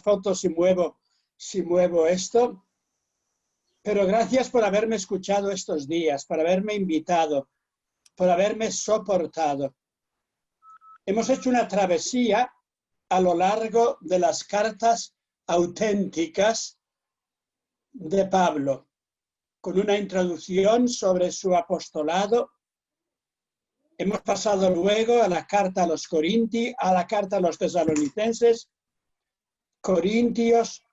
fotos si muevo esto. Pero gracias por haberme escuchado estos días, por haberme invitado, por haberme soportado. Hemos hecho una travesía a lo largo de las cartas auténticas de Pablo, con una introducción sobre su apostolado. Hemos pasado luego a la carta a los Corintios, a la carta a los Tesalonicenses, Corintios,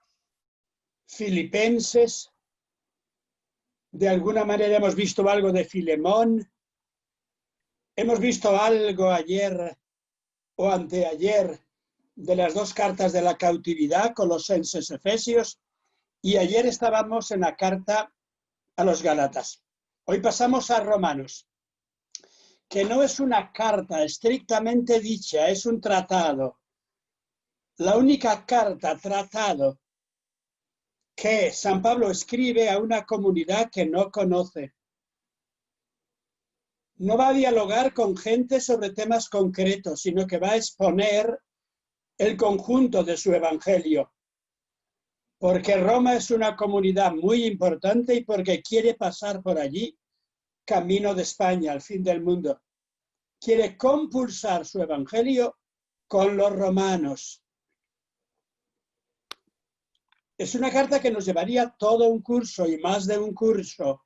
Filipenses. De alguna manera hemos visto algo de Filemón. Hemos visto algo ayer o anteayer de las dos cartas de la cautividad, Colosenses, Efesios, y ayer estábamos en la carta a los Gálatas. Hoy pasamos a Romanos, que no es una carta estrictamente dicha, es un tratado. La única carta, tratado, que San Pablo escribe a una comunidad que no conoce. No va a dialogar con gente sobre temas concretos, sino que va a exponer el conjunto de su evangelio. Porque Roma es una comunidad muy importante y porque quiere pasar por allí, camino de España, al fin del mundo. Quiere compulsar su evangelio con los romanos. Es una carta que nos llevaría todo un curso y más de un curso.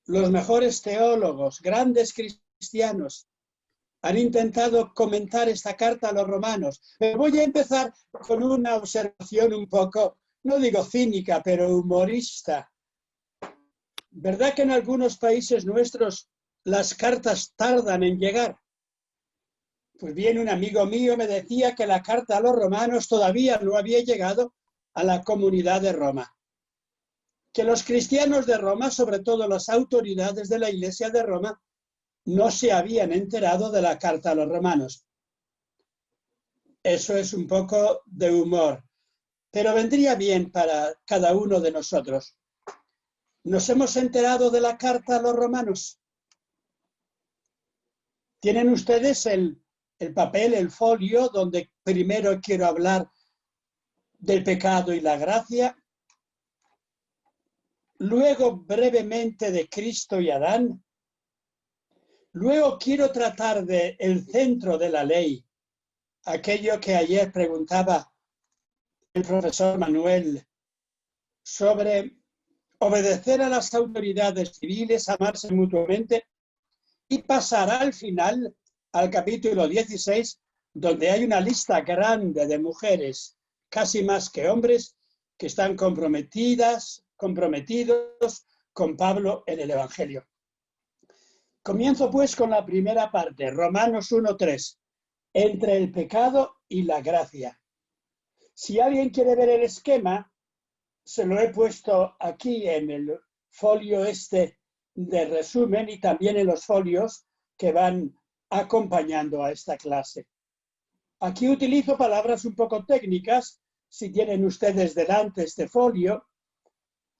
Los mejores teólogos, grandes cristianos, han intentado comentar esta carta a los romanos. Pero voy a empezar con una observación un poco, no digo cínica, pero humorista. ¿Verdad que en algunos países nuestros las cartas tardan en llegar? Pues bien, un amigo mío me decía que la carta a los romanos todavía no había llegado a la comunidad de Roma. Que los cristianos de Roma, sobre todo las autoridades de la Iglesia de Roma, no se habían enterado de la carta a los romanos. Eso es un poco de humor, pero vendría bien para cada uno de nosotros. ¿Nos hemos enterado de la carta a los romanos? ¿Tienen ustedes el papel, el folio, donde primero quiero hablar del pecado y la gracia? Luego brevemente de Cristo y Adán. Luego quiero tratar del centro de la ley, aquello que ayer preguntaba el profesor Manuel sobre obedecer a las autoridades civiles, amarse mutuamente, y pasar al final al capítulo 16, donde hay una lista grande de mujeres, casi más que hombres, que están comprometidos con Pablo en el Evangelio. Comienzo pues con la primera parte, Romanos 1:3, entre el pecado y la gracia. Si alguien quiere ver el esquema, se lo he puesto aquí en el folio este de resumen y también en los folios que van acompañando a esta clase. Aquí utilizo palabras un poco técnicas, si tienen ustedes delante este folio,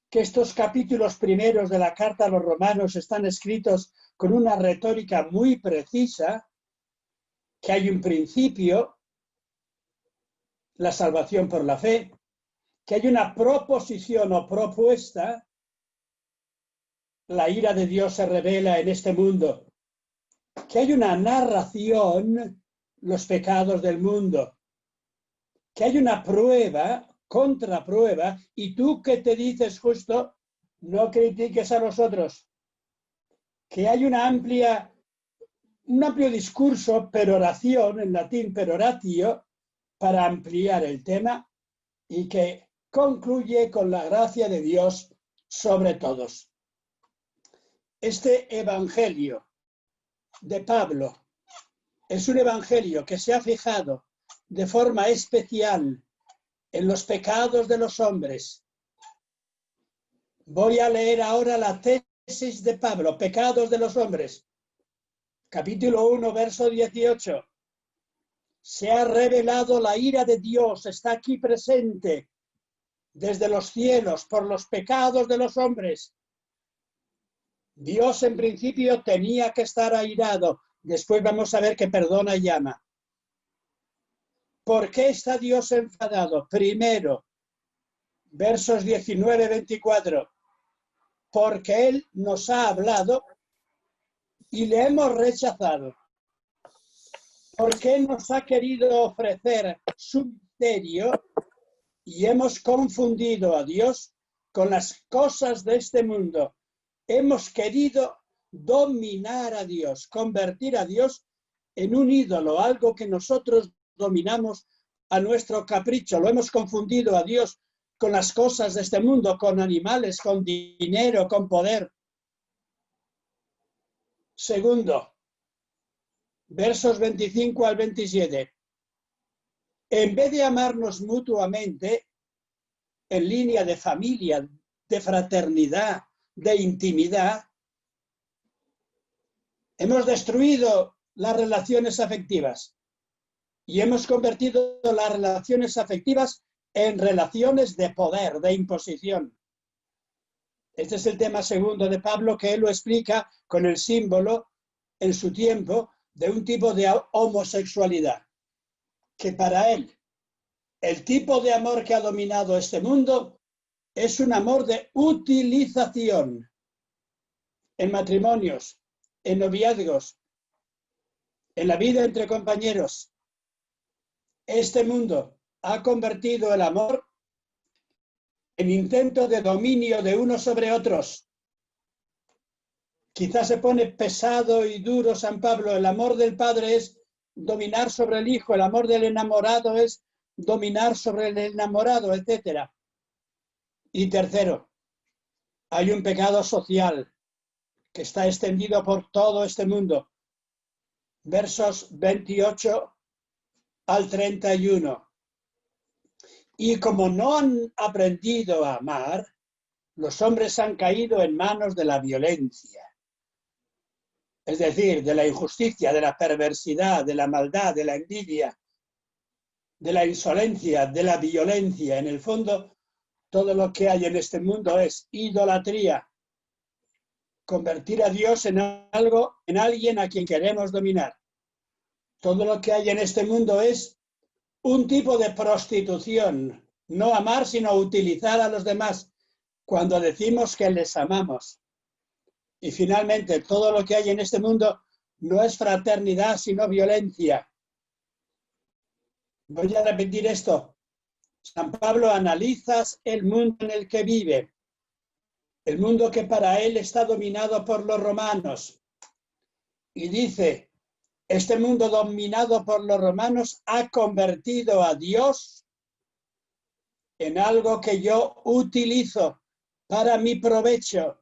que estos capítulos primeros de la carta a los romanos están escritos con una retórica muy precisa, que hay un principio, la salvación por la fe, que hay una proposición o propuesta, la ira de Dios se revela en este mundo, que hay una narración, los pecados del mundo, que hay una prueba, contraprueba, y tú que te dices justo, no critiques a los otros, que hay un amplio discurso, peroración, en latín peroratio, para ampliar el tema, y que concluye con la gracia de Dios sobre todos. Este evangelio de Pablo es un evangelio que se ha fijado de forma especial en los pecados de los hombres. Voy a leer ahora la tesis de Pablo, pecados de los hombres. Capítulo 1, verso 18. Se ha revelado la ira de Dios, está aquí presente desde los cielos por los pecados de los hombres. Dios en principio tenía que estar airado. Después vamos a ver que perdona y ama. ¿Por qué está Dios enfadado? Primero, versos 19-24, porque Él nos ha hablado y le hemos rechazado. Porque Él nos ha querido ofrecer su misterio y hemos confundido a Dios con las cosas de este mundo. Hemos querido dominar a Dios, convertir a Dios en un ídolo, algo que nosotros dominamos a nuestro capricho. Lo hemos confundido a Dios con las cosas de este mundo, con animales, con dinero, con poder. Segundo, versos 25-27. En vez de amarnos mutuamente en línea de familia, de fraternidad, de intimidad, hemos destruido las relaciones afectivas y hemos convertido las relaciones afectivas en relaciones de poder, de imposición. Este es el tema segundo de Pablo, que él lo explica con el símbolo en su tiempo de un tipo de homosexualidad, que para él el tipo de amor que ha dominado este mundo es un amor de utilización en matrimonios, en noviazgos, en la vida entre compañeros. Este mundo ha convertido el amor en intento de dominio de unos sobre otros. Quizás se pone pesado y duro San Pablo. El amor del padre es dominar sobre el hijo, el amor del enamorado es dominar sobre el enamorado, etc. Y tercero, hay un pecado social que está extendido por todo este mundo. Versos 28-31. Y como no han aprendido a amar, los hombres han caído en manos de la violencia. Es decir, de la injusticia, de la perversidad, de la maldad, de la envidia, de la insolencia, de la violencia. En el fondo, todo lo que hay en este mundo es idolatría. Convertir a Dios en algo, en alguien a quien queremos dominar. Todo lo que hay en este mundo es un tipo de prostitución. No amar, sino utilizar a los demás cuando decimos que les amamos. Y finalmente, todo lo que hay en este mundo no es fraternidad, sino violencia. Voy a repetir esto. San Pablo analiza el mundo en el que vive, el mundo que para él está dominado por los romanos. Y dice, este mundo dominado por los romanos ha convertido a Dios en algo que yo utilizo para mi provecho.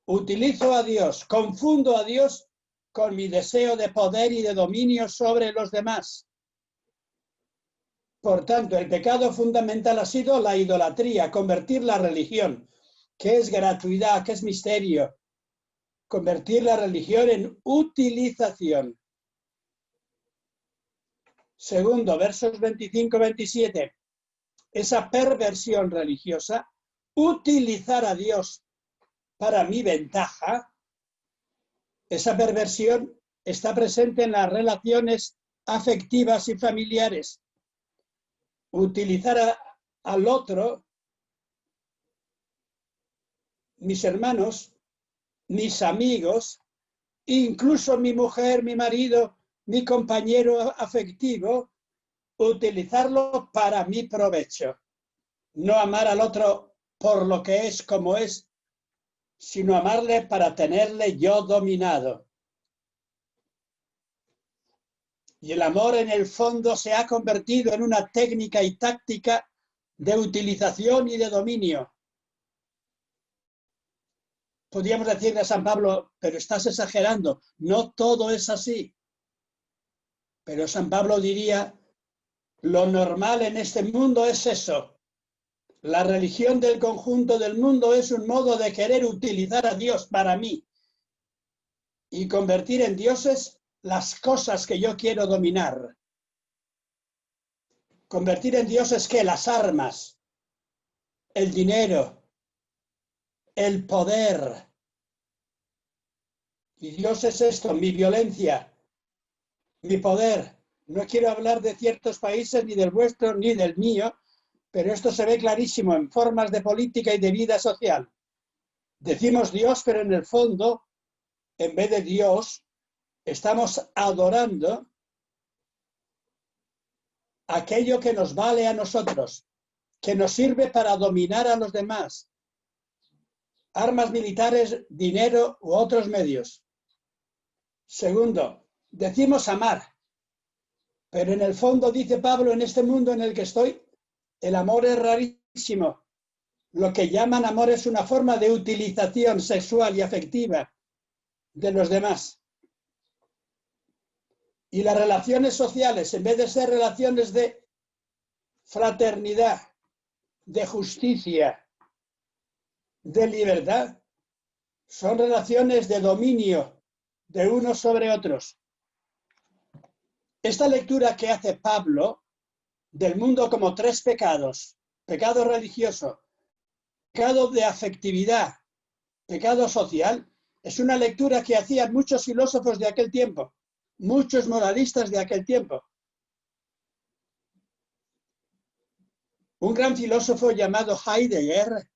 Utilizo a Dios, confundo a Dios con mi deseo de poder y de dominio sobre los demás. Por tanto, el pecado fundamental ha sido la idolatría, convertir la religión, que es gratuidad, que es misterio, convertir la religión en utilización. Segundo, versos 25-27. Esa perversión religiosa, utilizar a Dios para mi ventaja, esa perversión está presente en las relaciones afectivas y familiares. Utilizar al otro, mis hermanos, mis amigos, incluso mi mujer, mi marido, mi compañero afectivo, utilizarlo para mi provecho. No amar al otro por lo que es, como es, sino amarle para tenerle yo dominado. Y el amor en el fondo se ha convertido en una técnica y táctica de utilización y de dominio. Podríamos decirle a San Pablo, pero estás exagerando, no todo es así. Pero San Pablo diría, lo normal en este mundo es eso. La religión del conjunto del mundo es un modo de querer utilizar a Dios para mí y convertir en dioses las cosas que yo quiero dominar. Convertir en dioses, ¿qué? Las armas, el dinero, el poder. Y Dios es esto, mi violencia, mi poder, No quiero hablar de ciertos países, ni del vuestro, ni del mío, pero esto se ve clarísimo en formas de política y de vida social. Decimos Dios, pero en el fondo, en vez de Dios, estamos adorando aquello que nos vale a nosotros, que nos sirve para dominar a los demás. Armas militares, dinero u otros medios. Segundo, decimos amar, pero en el fondo, dice Pablo, en este mundo en el que estoy, el amor es rarísimo. Lo que llaman amor es una forma de utilización sexual y afectiva de los demás. Y las relaciones sociales, en vez de ser relaciones de fraternidad, de justicia, de libertad, son relaciones de dominio de unos sobre otros. Esta lectura que hace Pablo del mundo como tres pecados: pecado religioso, pecado de afectividad, pecado social, es una lectura que hacían muchos filósofos de aquel tiempo, muchos moralistas de aquel tiempo. Un gran filósofo llamado Heidegger,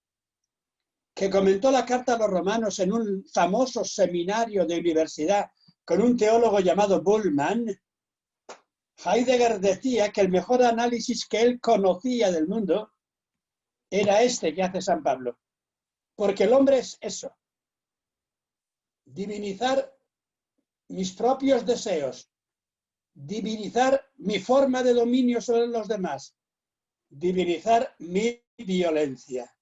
que comentó la carta a los romanos en un famoso seminario de universidad con un teólogo llamado Bullmann, Heidegger decía que el mejor análisis que él conocía del mundo era este que hace San Pablo. Porque el hombre es eso: divinizar mis propios deseos, divinizar mi forma de dominio sobre los demás, divinizar mi violencia.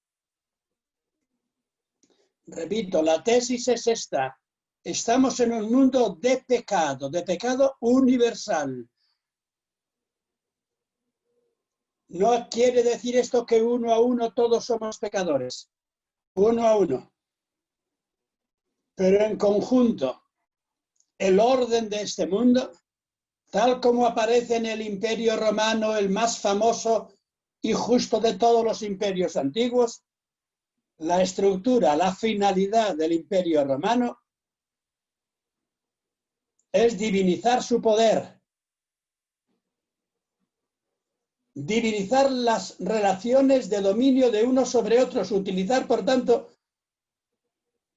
Repito, la tesis es esta: estamos en un mundo de pecado universal. No quiere decir esto que uno a uno todos somos pecadores, uno a uno. Pero en conjunto, el orden de este mundo, tal como aparece en el Imperio Romano, el más famoso y justo de todos los imperios antiguos, la estructura, la finalidad del Imperio Romano es divinizar su poder, divinizar las relaciones de dominio de unos sobre otros, utilizar, por tanto,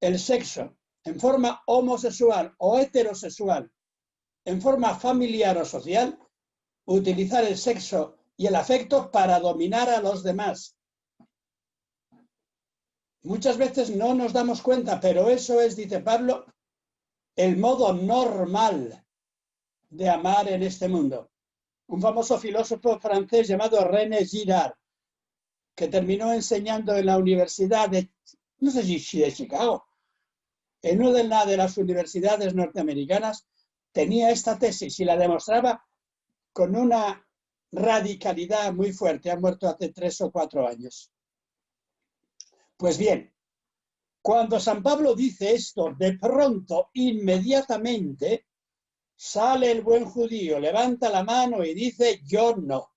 el sexo en forma homosexual o heterosexual, en forma familiar o social, utilizar el sexo y el afecto para dominar a los demás. Muchas veces no nos damos cuenta, pero eso es, dice Pablo, el modo normal de amar en este mundo. Un famoso filósofo francés llamado René Girard, que terminó enseñando en la Universidad de, no sé si de Chicago, en una de las universidades norteamericanas, tenía esta tesis y la demostraba con una radicalidad muy fuerte. Ha muerto hace 3 o 4 años. Pues bien, cuando San Pablo dice esto, de pronto, inmediatamente, sale el buen judío, levanta la mano y dice: yo no.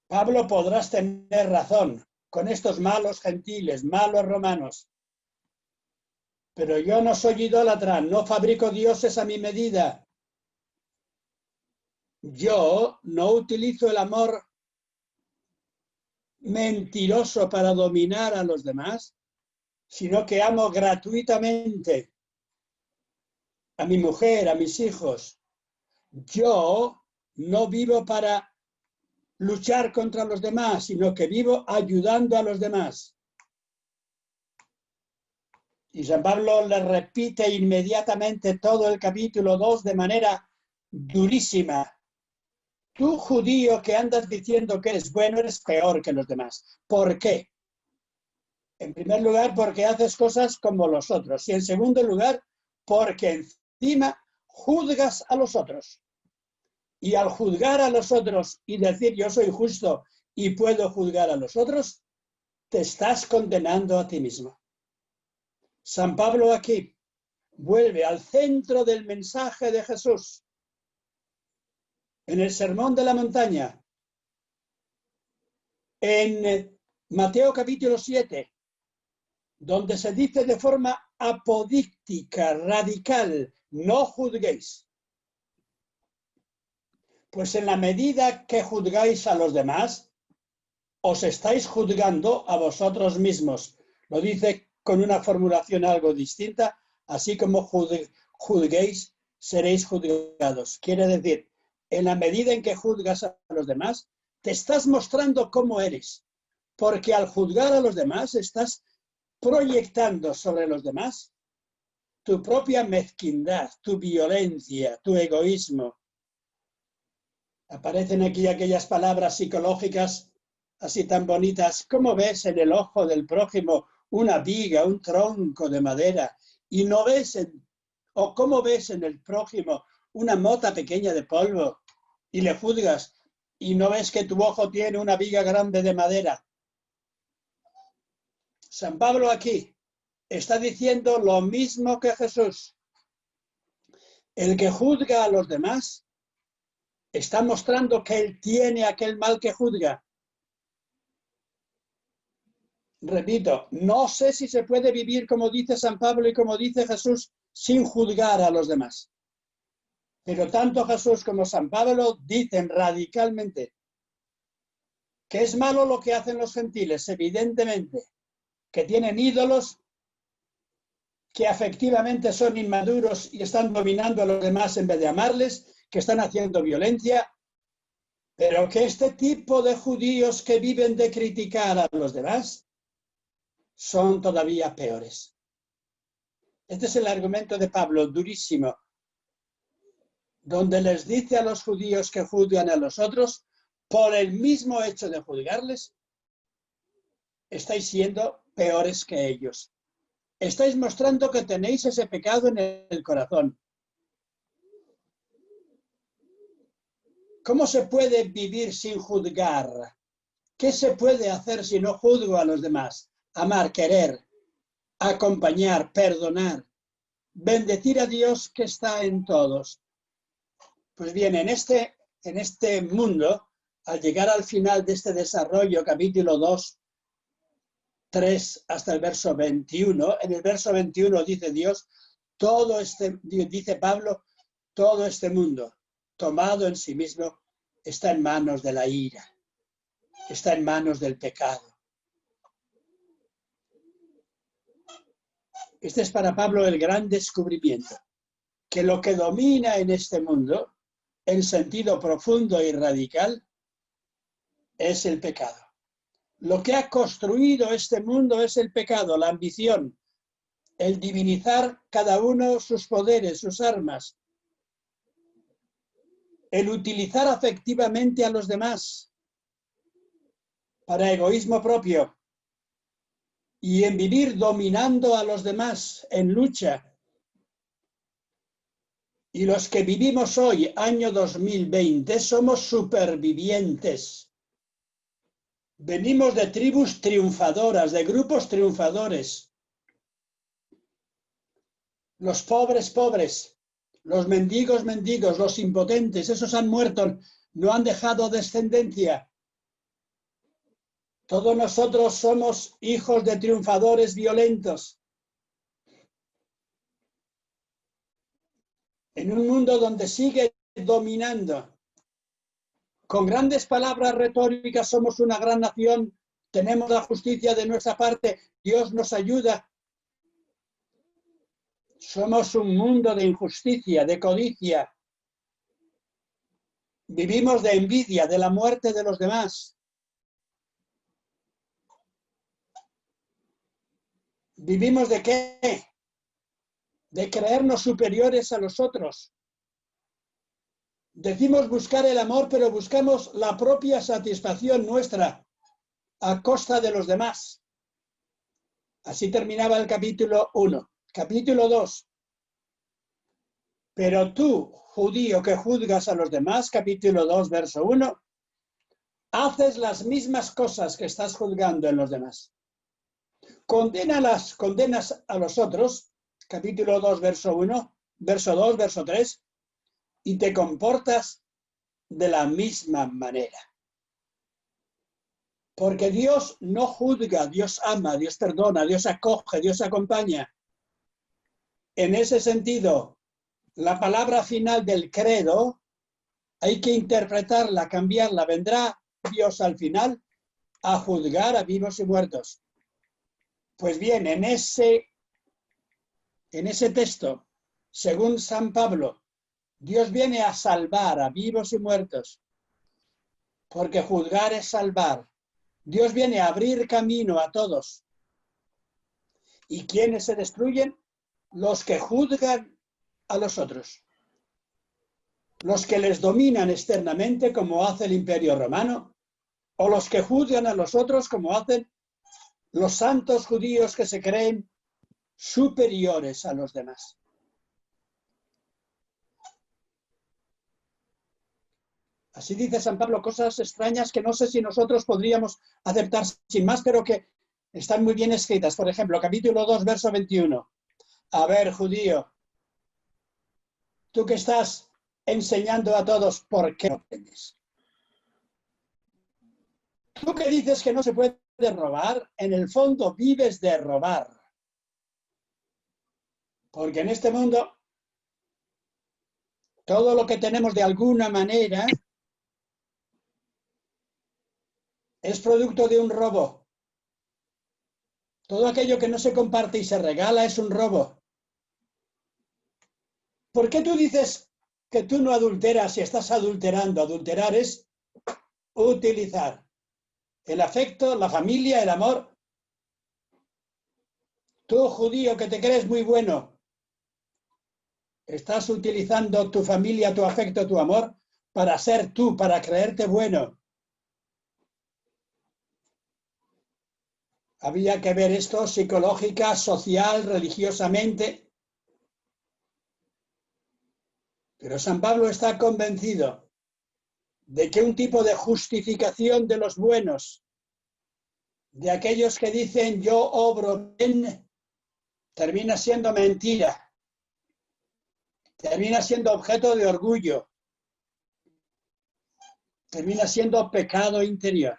Pablo, podrás tener razón con estos malos gentiles, malos romanos, pero yo no soy idólatra, no fabrico dioses a mi medida. Yo no utilizo el amor mentiroso para dominar a los demás, sino que amo gratuitamente a mi mujer, a mis hijos. Yo no vivo para luchar contra los demás, sino que vivo ayudando a los demás. Y San Pablo le repite inmediatamente todo el capítulo 2 de manera durísima. Tú, judío, que andas diciendo que eres bueno, eres peor que los demás. ¿Por qué? En primer lugar, porque haces cosas como los otros. Y en segundo lugar, porque encima juzgas a los otros. Y al juzgar a los otros y decir yo soy justo y puedo juzgar a los otros, te estás condenando a ti mismo. San Pablo aquí vuelve al centro del mensaje de Jesús en el Sermón de la Montaña, en Mateo capítulo 7, donde se dice de forma apodíctica, radical: no juzguéis. Pues en la medida que juzgáis a los demás, os estáis juzgando a vosotros mismos. Lo dice con una formulación algo distinta, así como juzguéis, seréis juzgados. Quiere decir, en la medida en que juzgas a los demás, te estás mostrando cómo eres, porque al juzgar a los demás estás proyectando sobre los demás tu propia mezquindad, tu violencia, tu egoísmo. Aparecen aquí aquellas palabras psicológicas así tan bonitas. ¿Cómo ves en el ojo del prójimo una viga, un tronco de madera? Y no ves o cómo ves en el prójimo una mota pequeña de polvo y le juzgas y no ves que tu ojo tiene una viga grande de madera. San Pablo aquí está diciendo lo mismo que Jesús. El que juzga a los demás está mostrando que él tiene aquel mal que juzga. Repito, no sé si se puede vivir como dice San Pablo y como dice Jesús sin juzgar a los demás. Pero tanto Jesús como San Pablo dicen radicalmente que es malo lo que hacen los gentiles, evidentemente, que tienen ídolos, que afectivamente son inmaduros y están dominando a los demás en vez de amarles, que están haciendo violencia, pero que este tipo de judíos que viven de criticar a los demás son todavía peores. Este es el argumento de Pablo, durísimo, donde les dice a los judíos que juzgan a los otros, por el mismo hecho de juzgarles, estáis siendo peores que ellos. Estáis mostrando que tenéis ese pecado en el corazón. ¿Cómo se puede vivir sin juzgar? ¿Qué se puede hacer si no juzgo a los demás? Amar, querer, acompañar, perdonar, bendecir a Dios que está en todos. Pues bien, en este mundo, al llegar al final de este desarrollo, capítulo 2, 3 hasta el verso 21, en el verso 21 dice Dios, dice Pablo, todo este mundo, tomado en sí mismo, está en manos de la ira, está en manos del pecado. Este es para Pablo el gran descubrimiento, que lo que domina en este mundo, en sentido profundo y radical, es el pecado. Lo que ha construido este mundo es el pecado, la ambición, el divinizar cada uno sus poderes, sus armas, el utilizar afectivamente a los demás para egoísmo propio y en vivir dominando a los demás en lucha. Y los que vivimos hoy, año 2020, somos supervivientes. Venimos de tribus triunfadoras, de grupos triunfadores. Los pobres, pobres, los mendigos, mendigos, los impotentes, esos han muerto, no han dejado descendencia. Todos nosotros somos hijos de triunfadores violentos. En un mundo donde sigue dominando. Con grandes palabras retóricas somos una gran nación, tenemos la justicia de nuestra parte, Dios nos ayuda. Somos un mundo de injusticia, de codicia. Vivimos de envidia, de la muerte de los demás. ¿Vivimos de qué? De creernos superiores a los otros. Decimos buscar el amor, pero buscamos la propia satisfacción nuestra a costa de los demás. Así terminaba el capítulo 1. Capítulo 2. Pero tú, judío que juzgas a los demás, capítulo 2, verso 1, haces las mismas cosas que estás juzgando en los demás. Condenas a los otros, capítulo 2, verso 1, verso 2, verso 3, y te comportas de la misma manera. Porque Dios no juzga, Dios ama, Dios perdona, Dios acoge, Dios acompaña. En ese sentido, la palabra final del credo, hay que interpretarla, cambiarla. Vendrá Dios al final a juzgar a vivos y muertos. Pues bien, en ese texto, según San Pablo, Dios viene a salvar a vivos y muertos, porque juzgar es salvar. Dios viene a abrir camino a todos. ¿Y quiénes se destruyen? Los que juzgan a los otros. Los que les dominan externamente, como hace el Imperio Romano, o los que juzgan a los otros, como hacen los santos judíos que se creen superiores a los demás. Así dice San Pablo, cosas extrañas que no sé si nosotros podríamos aceptar sin más, pero que están muy bien escritas. Por ejemplo, capítulo 2, verso 21. A ver, judío, tú que estás enseñando a todos, ¿por qué no aprendes? Tú que dices que no se puede robar, en el fondo vives de robar. Porque en este mundo, todo lo que tenemos de alguna manera es producto de un robo. Todo aquello que no se comparte y se regala es un robo. ¿Por qué tú dices que tú no adulteras si estás adulterando? Adulterar es utilizar el afecto, la familia, el amor. Tú, judío, que te crees muy bueno, estás utilizando tu familia, tu afecto, tu amor para ser tú, para creerte bueno. Había que ver esto psicológica, social, religiosamente. Pero San Pablo está convencido de que un tipo de justificación de los buenos, de aquellos que dicen yo obro bien, termina siendo mentira, termina siendo objeto de orgullo, termina siendo pecado interior.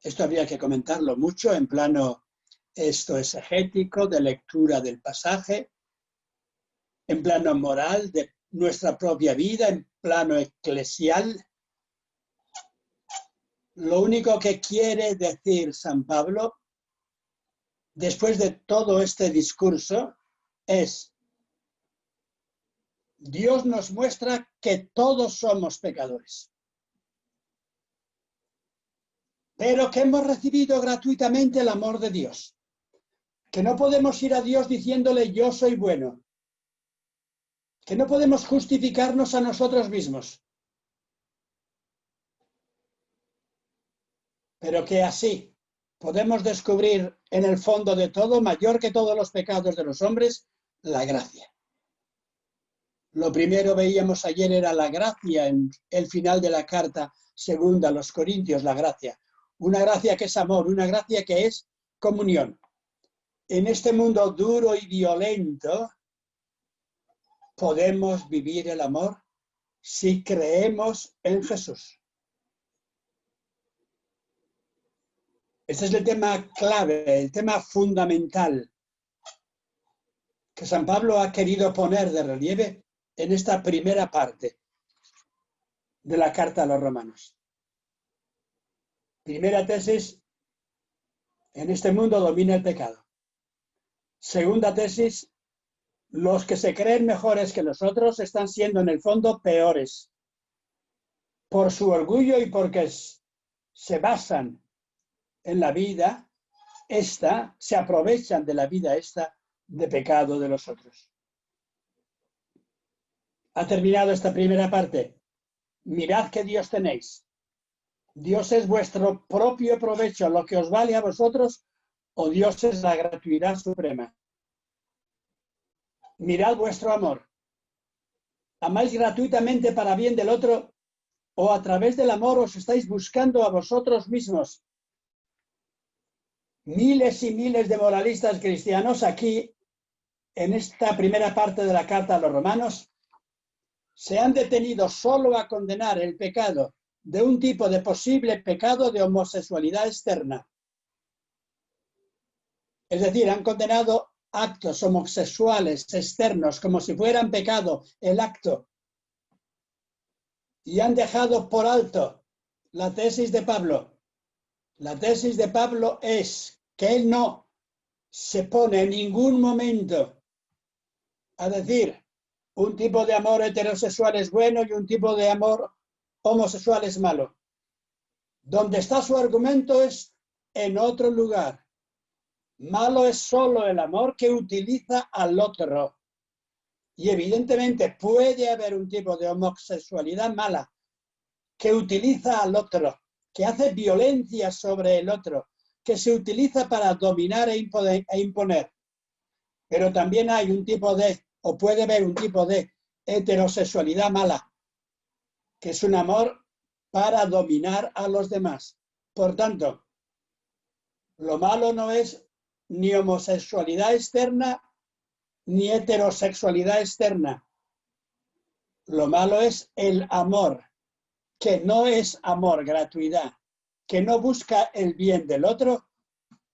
Esto habría que comentarlo mucho en plano exegético, de lectura del pasaje, en plano moral de nuestra propia vida, en plano eclesial. Lo único que quiere decir San Pablo, después de todo este discurso, es: Dios nos muestra que todos somos pecadores, pero que hemos recibido gratuitamente el amor de Dios, que no podemos ir a Dios diciéndole yo soy bueno, que no podemos justificarnos a nosotros mismos, pero que así podemos descubrir en el fondo de todo, mayor que todos los pecados de los hombres, la gracia. Lo primero veíamos ayer era la gracia en el final de la carta segunda a los Corintios, la gracia. Una gracia que es amor, una gracia que es comunión. En este mundo duro y violento podemos vivir el amor si creemos en Jesús. Este es el tema clave, el tema fundamental que San Pablo ha querido poner de relieve en esta primera parte de la carta a los romanos. Primera tesis: en este mundo domina el pecado. Segunda tesis: los que se creen mejores que los otros están siendo en el fondo peores por su orgullo y porque se basan en la vida esta, se aprovechan de la vida esta de pecado de los otros. Ha terminado esta primera parte. Mirad qué Dios tenéis. ¿Dios es vuestro propio provecho, lo que os vale a vosotros, o Dios es la gratuidad suprema? Mirad vuestro amor. ¿Amáis gratuitamente para bien del otro, o a través del amor os estáis buscando a vosotros mismos? Miles y miles de moralistas cristianos aquí, en esta primera parte de la carta a los romanos, se han detenido solo a condenar el pecado de un tipo de posible pecado de homosexualidad externa. Es decir, han condenado actos homosexuales externos como si fueran pecado el acto y han dejado por alto la tesis de Pablo. La tesis de Pablo es que él no se pone en ningún momento a decir un tipo de amor heterosexual es bueno y un tipo de amor homosexual es malo. Donde está su argumento es en otro lugar. Malo es solo el amor que utiliza al otro. Y evidentemente puede haber un tipo de homosexualidad mala que utiliza al otro, que hace violencia sobre el otro, que se utiliza para dominar e imponer. Pero también hay un tipo de, o puede haber un tipo de heterosexualidad mala, que es un amor para dominar a los demás. Por tanto, lo malo no es ni homosexualidad externa ni heterosexualidad externa. Lo malo es el amor, que no es amor, gratuidad, que no busca el bien del otro,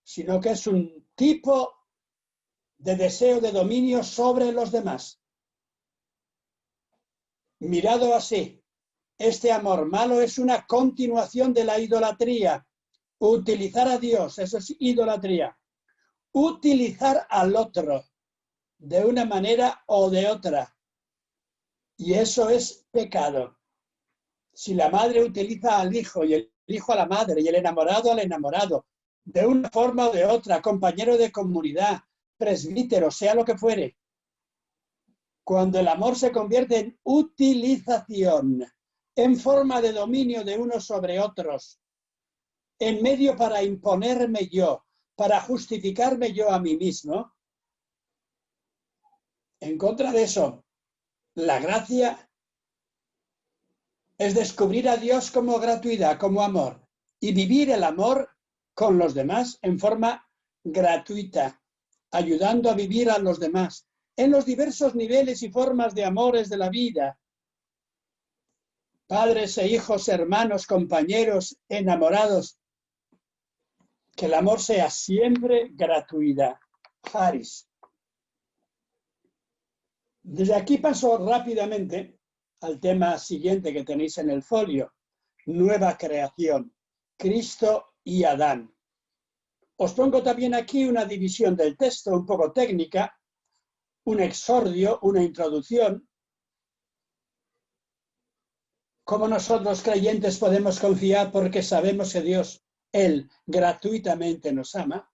sino que es un tipo de deseo de dominio sobre los demás. Mirado así, este amor malo es una continuación de la idolatría. Utilizar a Dios, eso es idolatría. Utilizar al otro de una manera o de otra. Y eso es pecado. Si la madre utiliza al hijo y el hijo a la madre y el enamorado al enamorado, de una forma o de otra, compañero de comunidad, presbítero, sea lo que fuere, cuando el amor se convierte en utilización, en forma de dominio de unos sobre otros, en medio para imponerme yo, para justificarme yo a mí mismo, en contra de eso, la gracia es descubrir a Dios como gratuidad, como amor, y vivir el amor con los demás en forma gratuita, ayudando a vivir a los demás en los diversos niveles y formas de amores de la vida. Padres e hijos, hermanos, compañeros, enamorados, que el amor sea siempre gratuidad. Haris. Desde aquí paso rápidamente al tema siguiente que tenéis en el folio, nueva creación, Cristo y Adán. Os pongo también aquí una división del texto un poco técnica, un exordio, una introducción. ¿Cómo nosotros creyentes podemos confiar porque sabemos que Dios, Él, gratuitamente nos ama?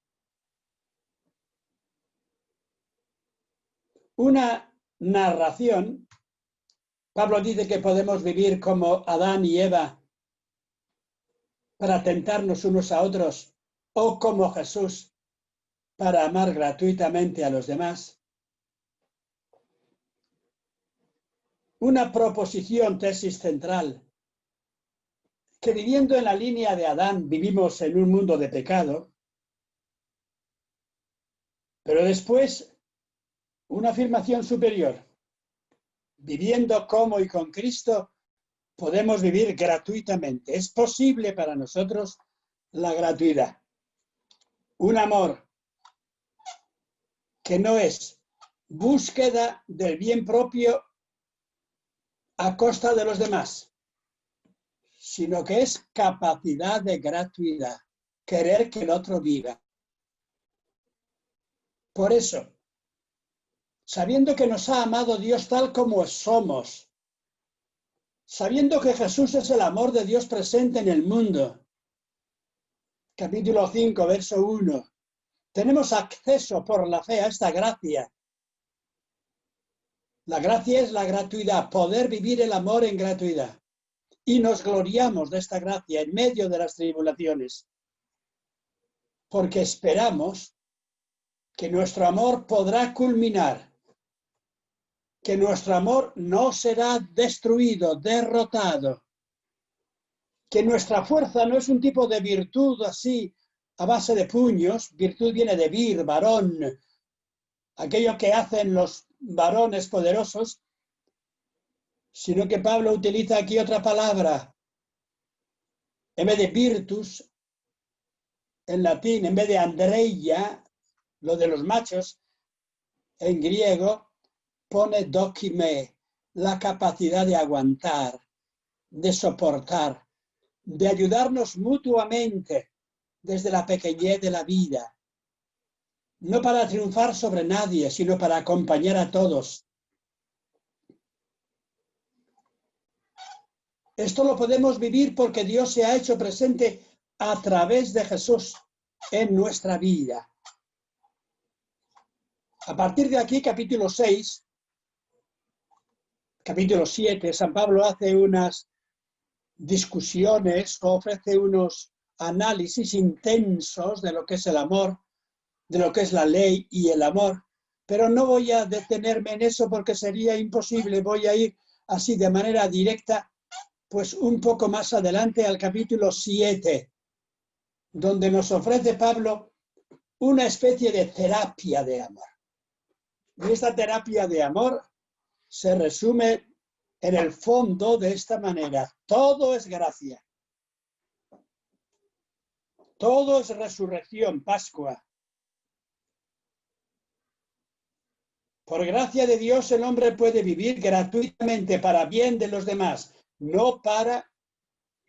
Una narración. Pablo dice que podemos vivir como Adán y Eva para tentarnos unos a otros, o como Jesús para amar gratuitamente a los demás. Una proposición, tesis central, que viviendo en la línea de Adán vivimos en un mundo de pecado, pero después una afirmación superior. Viviendo como y con Cristo podemos vivir gratuitamente. Es posible para nosotros la gratuidad. Un amor que no es búsqueda del bien propio a costa de los demás, sino que es capacidad de gratuidad, querer que el otro viva. Por eso, sabiendo que nos ha amado Dios tal como somos, sabiendo que Jesús es el amor de Dios presente en el mundo, capítulo 5, verso 1, tenemos acceso por la fe a esta gracia. La gracia es la gratuidad, poder vivir el amor en gratuidad. Y nos gloriamos de esta gracia en medio de las tribulaciones, porque esperamos que nuestro amor podrá culminar, que nuestro amor no será destruido, derrotado, que nuestra fuerza no es un tipo de virtud así a base de puños, virtud viene de vir, varón, aquello que hacen los varones poderosos, sino que Pablo utiliza aquí otra palabra. En vez de virtus, en latín, en vez de andreia, lo de los machos, en griego pone dokime, la capacidad de aguantar, de soportar, de ayudarnos mutuamente desde la pequeñez de la vida. No para triunfar sobre nadie, sino para acompañar a todos. Esto lo podemos vivir porque Dios se ha hecho presente a través de Jesús en nuestra vida. A partir de aquí, capítulo 6, capítulo 7, San Pablo hace unas discusiones, ofrece unos análisis intensos de lo que es el amor, de lo que es la ley y el amor. Pero no voy a detenerme en eso porque sería imposible. Voy a ir así de manera directa, pues un poco más adelante al capítulo 7, donde nos ofrece Pablo una especie de terapia de amor. Y esta terapia de amor se resume en el fondo de esta manera: todo es gracia, todo es resurrección, Pascua. Por gracia de Dios el hombre puede vivir gratuitamente para bien de los demás, no para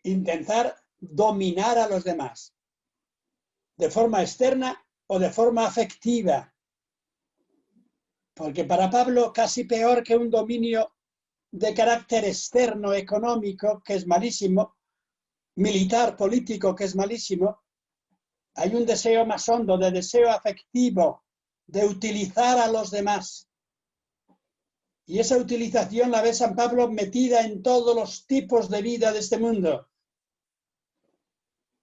intentar dominar a los demás, de forma externa o de forma afectiva. Porque para Pablo casi peor que un dominio de carácter externo, económico, que es malísimo, militar, político, que es malísimo, hay un deseo más hondo, de deseo afectivo, de utilizar a los demás. Y esa utilización la ve San Pablo metida en todos los tipos de vida de este mundo.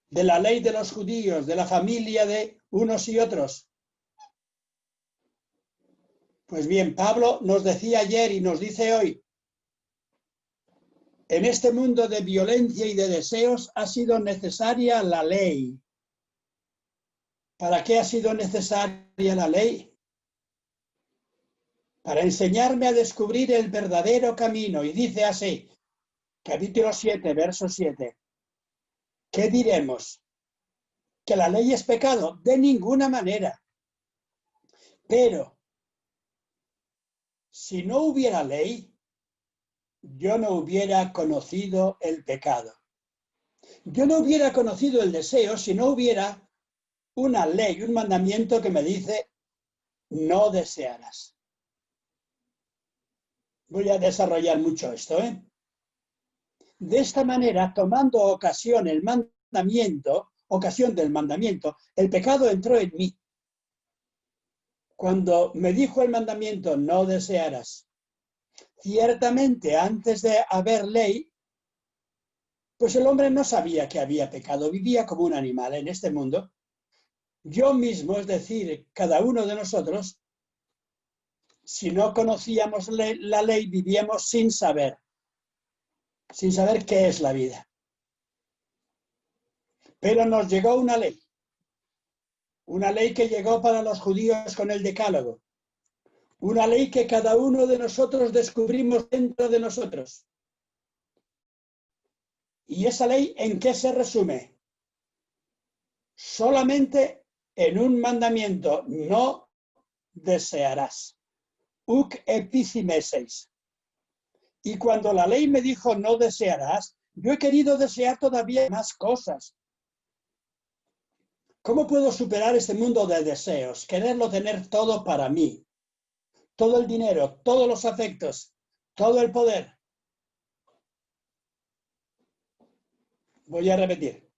De la ley de los judíos, de la familia de unos y otros. Pues bien, Pablo nos decía ayer y nos dice hoy: en este mundo de violencia y de deseos ha sido necesaria la ley. ¿Para qué ha sido necesaria la ley? Para enseñarme a descubrir el verdadero camino. Y dice así, capítulo 7, verso 7. ¿Qué diremos? ¿Que la ley es pecado? De ninguna manera. Pero, si no hubiera ley, yo no hubiera conocido el pecado. Yo no hubiera conocido el deseo si no hubiera una ley, un mandamiento que me dice: no desearás. Voy a desarrollar mucho esto, De esta manera, tomando ocasión del mandamiento, el pecado entró en mí. Cuando me dijo el mandamiento: no desearás, ciertamente antes de haber ley, pues el hombre no sabía que había pecado, vivía como un animal en este mundo. Yo mismo, es decir, cada uno de nosotros, si no conocíamos la ley, vivíamos sin saber qué es la vida. Pero nos llegó una ley que llegó para los judíos con el Decálogo, una ley que cada uno de nosotros descubrimos dentro de nosotros. ¿Y esa ley en qué se resume? Solamente en un mandamiento: no desearás. Uk epicimeseis. Y cuando la ley me dijo: no desearás, yo he querido desear todavía más cosas. ¿Cómo puedo superar este mundo de deseos? Quererlo tener todo para mí. Todo el dinero, todos los afectos, todo el poder. Voy a repetir.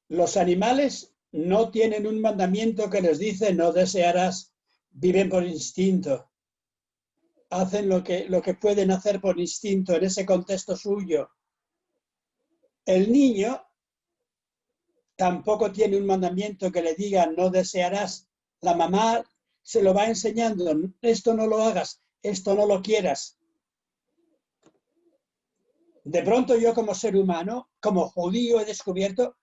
Los animales no tienen un mandamiento que les dice: no desearás. Viven por instinto. Hacen lo que pueden hacer por instinto en ese contexto suyo. El niño tampoco tiene un mandamiento que le diga: no desearás. La mamá se lo va enseñando: esto no lo hagas, esto no lo quieras. De pronto yo, como ser humano, como judío, he descubierto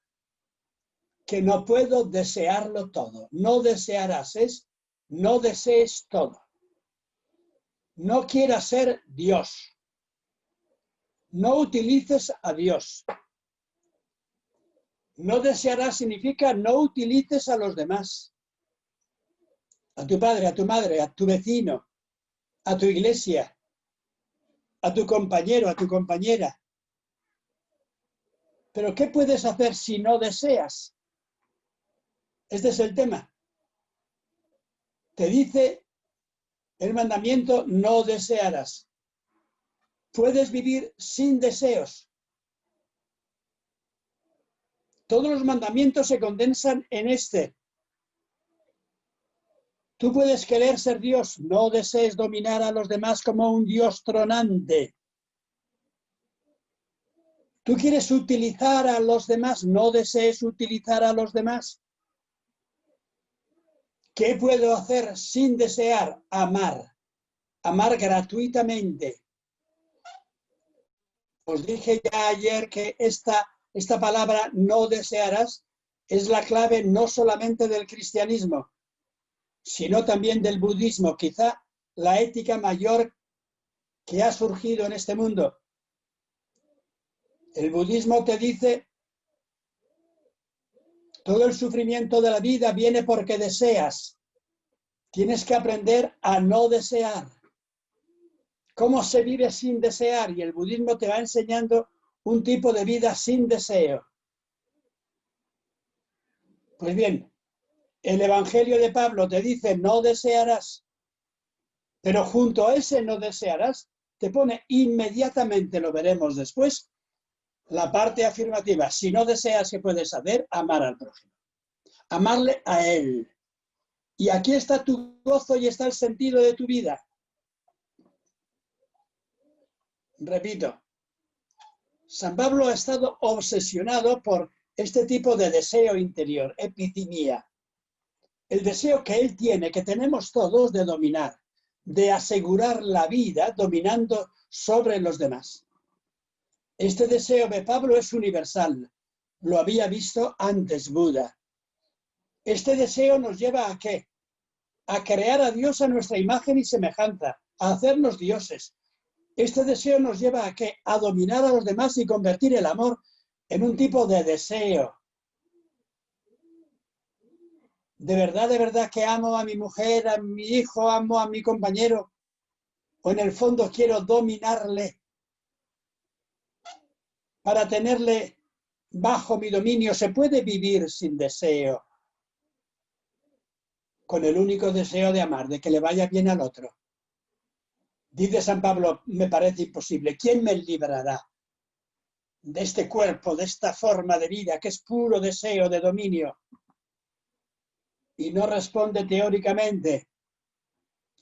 que no puedo desearlo todo. No desearás, no desees todo. No quieras ser Dios. No utilices a Dios. No desearás significa no utilices a los demás. a tu padre, a tu madre, a tu vecino, a tu iglesia, a tu compañero, a tu compañera. Pero ¿qué puedes hacer si no deseas? Este es el tema. Te dice el mandamiento, no desearás. Puedes vivir sin deseos. Todos los mandamientos se condensan en este. Tú puedes querer ser Dios, no desees dominar a los demás como un Dios tronante. Tú quieres utilizar a los demás, no desees utilizar a los demás. ¿Qué puedo hacer sin desear? Amar. Amar gratuitamente. Os dije ya ayer que esta palabra no desearás es la clave no solamente del cristianismo, sino también del budismo, quizá la ética mayor que ha surgido en este mundo. El budismo te dice, todo el sufrimiento de la vida viene porque deseas. Tienes que aprender a no desear. ¿Cómo se vive sin desear? Y el budismo te va enseñando un tipo de vida sin deseo. Pues bien, el Evangelio de Pablo te dice no desearás, pero junto a ese no desearás te pone inmediatamente, lo veremos después, la parte afirmativa. Si no deseas, ¿qué puedes hacer? Amar al prójimo. Amarle a él. Y aquí está tu gozo y está el sentido de tu vida. Repito, San Pablo ha estado obsesionado por este tipo de deseo interior, epithimia. El deseo que él tiene, que tenemos todos, de dominar, de asegurar la vida dominando sobre los demás. Este deseo de Pablo es universal. Lo había visto antes Buda. Este deseo nos lleva ¿a qué? A crear a Dios a nuestra imagen y semejanza, a hacernos dioses. Este deseo nos lleva ¿a qué? A dominar a los demás y convertir el amor en un tipo de deseo. De verdad que amo a mi mujer, a mi hijo, amo a mi compañero, o en el fondo quiero dominarle para tenerle bajo mi dominio. Se puede vivir sin deseo, con el único deseo de amar, de que le vaya bien al otro. Dice San Pablo, me parece imposible. ¿Quién me librará de este cuerpo, de esta forma de vida que es puro deseo de dominio? Y no responde teóricamente,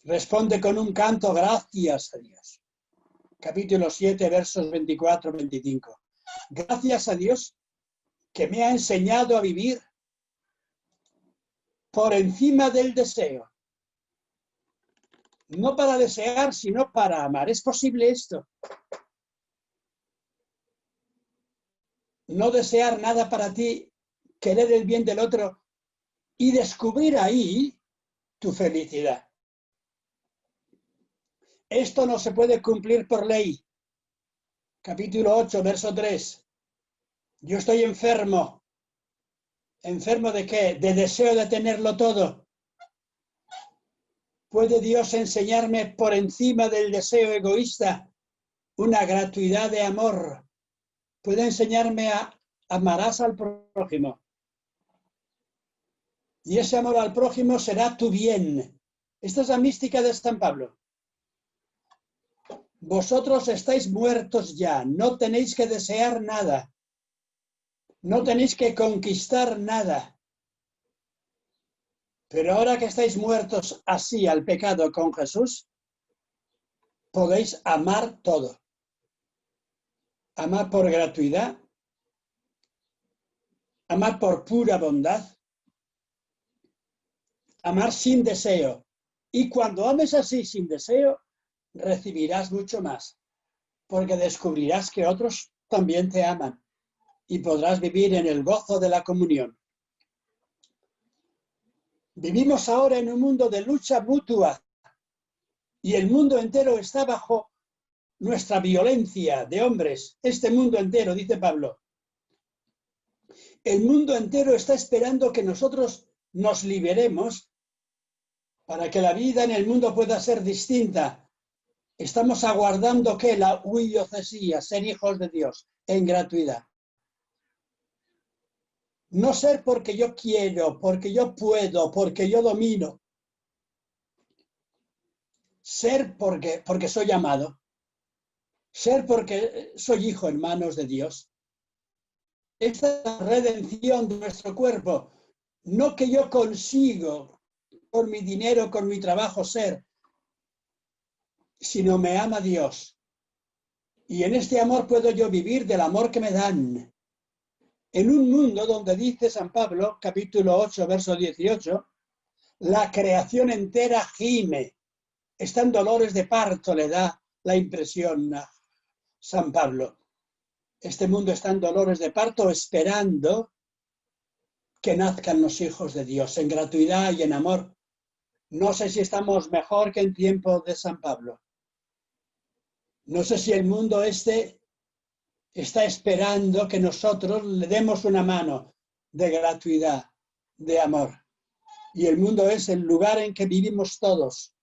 responde con un canto, gracias a Dios. Capítulo 7, versos 24-25. Gracias a Dios que me ha enseñado a vivir por encima del deseo. No para desear, sino para amar. ¿Es posible esto? No desear nada para ti, querer el bien del otro y descubrir ahí tu felicidad. Esto no se puede cumplir por ley. Capítulo 8, verso 3. Yo estoy enfermo. ¿Enfermo de qué? De deseo de tenerlo todo. ¿Puede Dios enseñarme por encima del deseo egoísta una gratuidad de amor? ¿Puede enseñarme a amarás al prójimo? Y ese amor al prójimo será tu bien. Esta es la mística de San Pablo. Vosotros estáis muertos ya, no tenéis que desear nada, no tenéis que conquistar nada. Pero ahora que estáis muertos así al pecado con Jesús, podéis amar todo. Amar por gratuidad, amar por pura bondad, amar sin deseo. Y cuando ames así sin deseo, recibirás mucho más, porque descubrirás que otros también te aman y podrás vivir en el gozo de la comunión. Vivimos ahora en un mundo de lucha mutua y el mundo entero está bajo nuestra violencia de hombres. Este mundo entero, dice Pablo. El mundo entero está esperando que nosotros nos liberemos Para que la vida en el mundo pueda ser distinta, estamos aguardando que la huidiocesía, ser hijos de Dios, en gratuidad. No ser porque yo quiero, porque yo puedo, porque yo domino. Ser porque soy amado. Ser porque soy hijo en manos de Dios. Esta es la redención de nuestro cuerpo. No que yo consigo con mi dinero, con mi trabajo ser, sino me ama Dios. Y en este amor puedo yo vivir del amor que me dan. En un mundo donde dice San Pablo, capítulo 8, verso 18, la creación entera gime. Está en dolores de parto, le da la impresión a San Pablo. Este mundo está en dolores de parto esperando que nazcan los hijos de Dios en gratuidad y en amor. No sé si estamos mejor que en tiempo de San Pablo. No sé si el mundo está esperando que nosotros le demos una mano de gratuidad, de amor. Y el mundo es el lugar en que vivimos todos,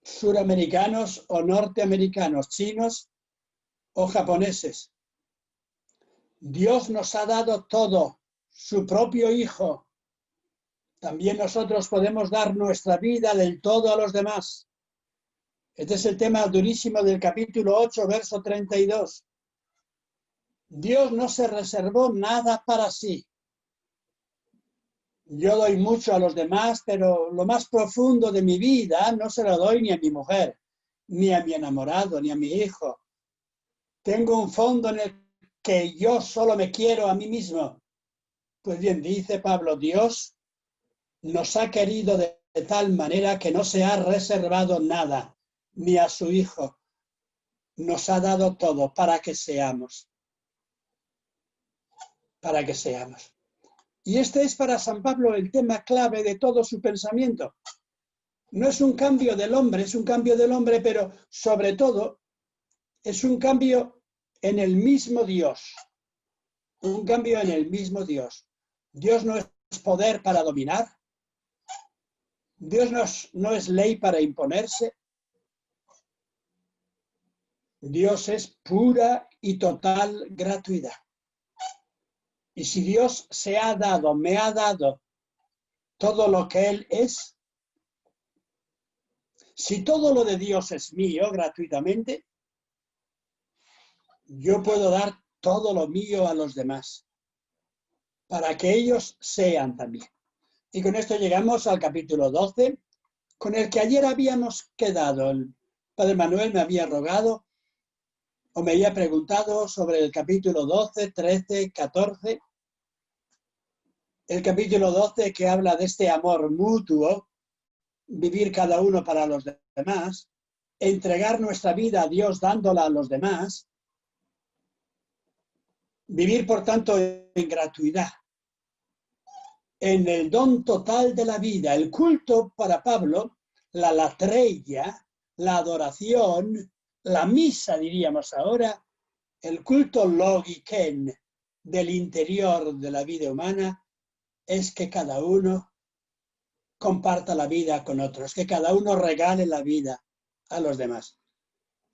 suramericanos o norteamericanos, chinos o japoneses. Dios nos ha dado todo, su propio Hijo. También nosotros podemos dar nuestra vida del todo a los demás. Este es el tema durísimo del capítulo 8, verso 32. Dios no se reservó nada para sí. Yo doy mucho a los demás, pero lo más profundo de mi vida no se lo doy ni a mi mujer, ni a mi enamorado, ni a mi hijo. Tengo un fondo en el que yo solo me quiero a mí mismo. Pues bien, dice Pablo, Dios nos ha querido de tal manera que no se ha reservado nada, ni a su Hijo. Nos ha dado todo para que seamos. Para que seamos. Y este es para San Pablo el tema clave de todo su pensamiento. No es un cambio del hombre, es un cambio del hombre, pero sobre todo es un cambio en el mismo Dios. Un cambio en el mismo Dios. Dios no es poder para dominar. Dios no es ley para imponerse. Dios es pura y total gratuidad. Y si Dios se ha dado, me ha dado todo lo que Él es, si todo lo de Dios es mío gratuitamente, yo puedo dar todo lo mío a los demás, para que ellos sean también. Y con esto llegamos al capítulo 12, con el que ayer habíamos quedado. El Padre Manuel me había rogado o me había preguntado sobre el capítulo 12, 13, 14. El capítulo 12 que habla de este amor mutuo, vivir cada uno para los demás, entregar nuestra vida a Dios dándola a los demás, vivir por tanto en gratuidad, en el don total de la vida. El culto para Pablo, la latreia, la adoración, la misa diríamos ahora, el culto logiken del interior de la vida humana, es que cada uno comparta la vida con otros, que cada uno regale la vida a los demás.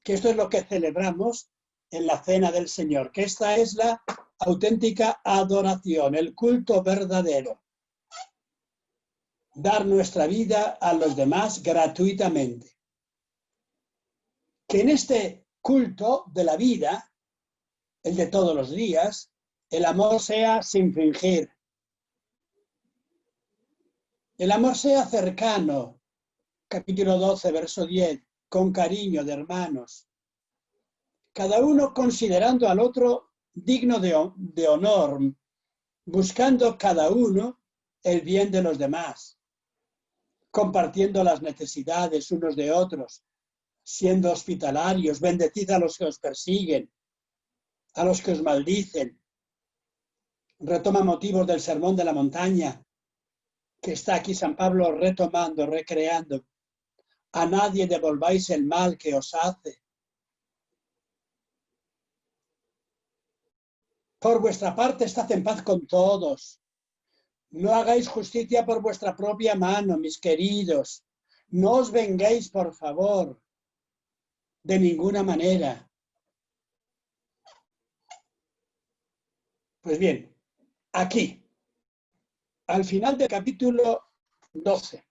Que esto es lo que celebramos en la cena del Señor, que esta es la auténtica adoración, el culto verdadero. Dar nuestra vida a los demás gratuitamente. Que en este culto de la vida, el de todos los días, el amor sea sin fingir. El amor sea cercano, capítulo 12, verso 10, con cariño de hermanos. Cada uno considerando al otro digno de honor, buscando cada uno el bien de los demás, compartiendo las necesidades unos de otros, siendo hospitalarios, bendecid a los que os persiguen, a los que os maldicen. Retoma motivos del Sermón de la Montaña, que está aquí San Pablo retomando, recreando. A nadie devolváis el mal que os hace. Por vuestra parte, estad en paz con todos. No hagáis justicia por vuestra propia mano, mis queridos. No os venguéis, por favor, de ninguna manera. Pues bien, aquí, al final del capítulo 12,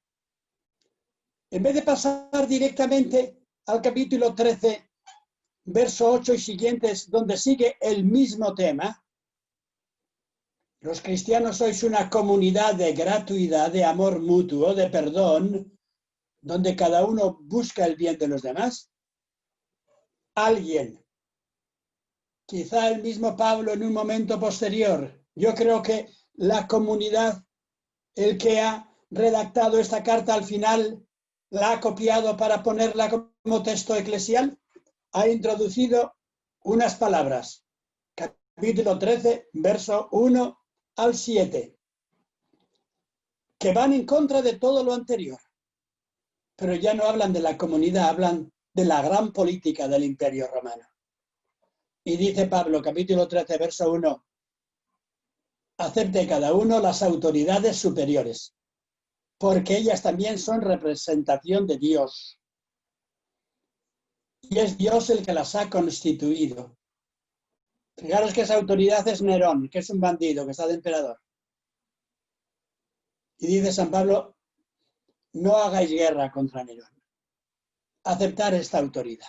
en vez de pasar directamente al capítulo 13, verso 8 y siguientes, donde sigue el mismo tema, los cristianos sois una comunidad de gratuidad, de amor mutuo, de perdón, donde cada uno busca el bien de los demás. Alguien, quizá el mismo Pablo en un momento posterior, yo creo que la comunidad, el que ha redactado esta carta al final, la ha copiado para ponerla como texto eclesial, ha introducido unas palabras. Capítulo 13, verso 1 al 7, que van en contra de todo lo anterior. Pero ya no hablan de la comunidad, hablan de la gran política del Imperio Romano. Y dice Pablo, capítulo 13, verso 1, acepte cada uno las autoridades superiores, porque ellas también son representación de Dios. Y es Dios el que las ha constituido. Fijaros que esa autoridad es Nerón, que es un bandido, que está de emperador. Y dice San Pablo, no hagáis guerra contra Nerón. Aceptar esta autoridad.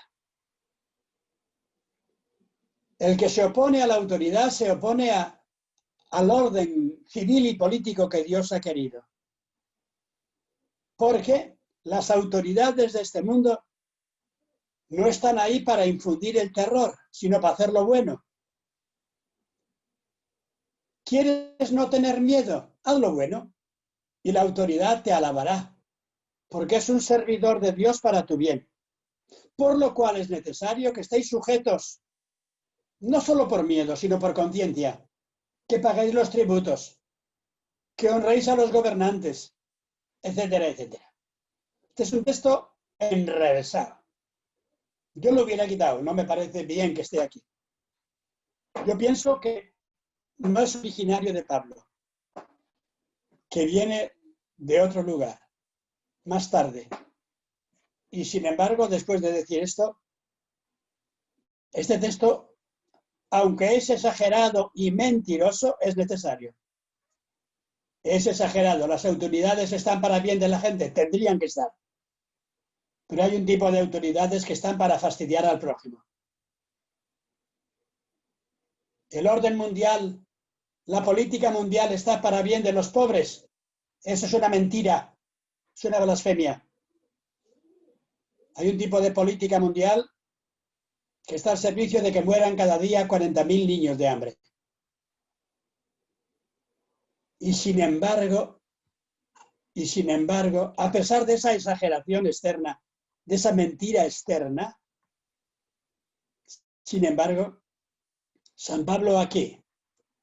El que se opone a la autoridad se opone al orden civil y político que Dios ha querido. Porque las autoridades de este mundo no están ahí para infundir el terror, sino para hacer lo bueno. ¿Quieres no tener miedo? Haz lo bueno y la autoridad te alabará, porque es un servidor de Dios para tu bien. Por lo cual es necesario que estéis sujetos, no solo por miedo, sino por conciencia, que paguéis los tributos, que honréis a los gobernantes, etcétera, etcétera. Este es un texto enrevesado. Yo lo hubiera quitado, no me parece bien que esté aquí. Yo pienso que no es originario de Pablo, que viene de otro lugar, más tarde. Y sin embargo, después de decir esto, este texto, aunque es exagerado y mentiroso, es necesario. Es exagerado, las autoridades están para el bien de la gente, tendrían que estar. Pero hay un tipo de autoridades que están para fastidiar al prójimo. El orden mundial, la política mundial está para bien de los pobres. Eso es una mentira, es una blasfemia. Hay un tipo de política mundial que está al servicio de que mueran cada día 40.000 niños de hambre. Y sin embargo, a pesar de esa exageración externa, de esa mentira externa, sin embargo, San Pablo aquí,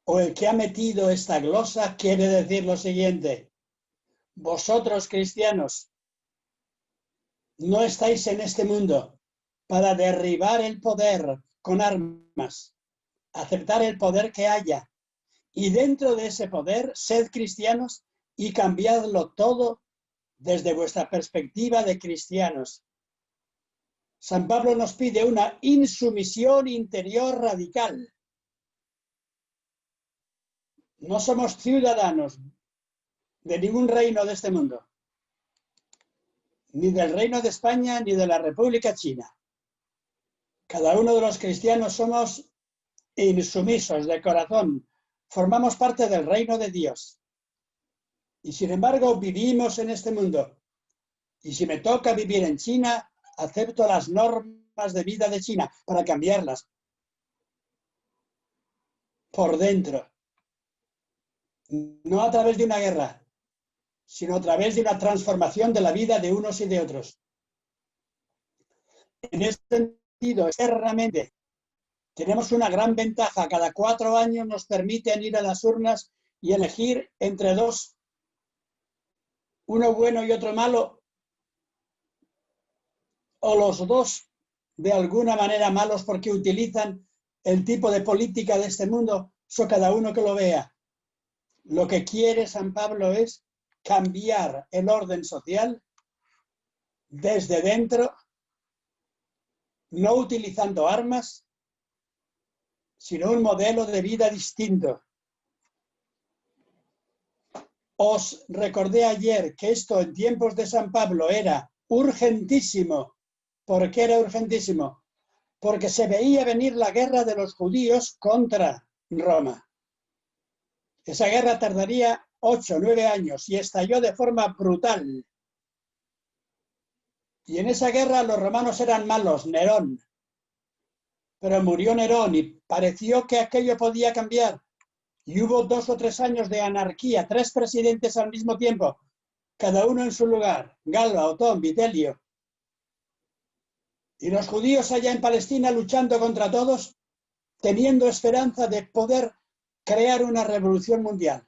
o el que ha metido esta glosa, quiere decir lo siguiente: vosotros cristianos no estáis en este mundo para derribar el poder con armas, aceptar el poder que haya, y dentro de ese poder, sed cristianos y cambiadlo todo desde vuestra perspectiva de cristianos. San Pablo nos pide una insumisión interior radical. No somos ciudadanos de ningún reino de este mundo, ni del Reino de España, ni de la República China. Cada uno de los cristianos somos insumisos de corazón, formamos parte del reino de Dios. Y sin embargo vivimos en este mundo. Y si me toca vivir en China, acepto las normas de vida de China para cambiarlas por dentro. No a través de una guerra, sino a través de una transformación de la vida de unos y de otros. En este sentido, externamente, tenemos una gran ventaja. Cada 4 años nos permiten ir a las urnas y elegir entre dos, uno bueno y otro malo, o los dos de alguna manera malos porque utilizan el tipo de política de este mundo. Eso cada uno que lo vea. Lo que quiere San Pablo es cambiar el orden social desde dentro, no utilizando armas, sino un modelo de vida distinto. Os recordé ayer que esto en tiempos de San Pablo era urgentísimo. ¿Por qué era urgentísimo? Porque se veía venir la guerra de los judíos contra Roma. Esa guerra tardaría 8 o 9 años y estalló de forma brutal. Y en esa guerra los romanos eran malos, Nerón. Pero murió Nerón y pareció que aquello podía cambiar. Y hubo 2 o 3 años de anarquía, 3 presidentes al mismo tiempo, cada uno en su lugar, Galba, Otón, Vitelio. Y los judíos allá en Palestina luchando contra todos, teniendo esperanza de poder crear una revolución mundial.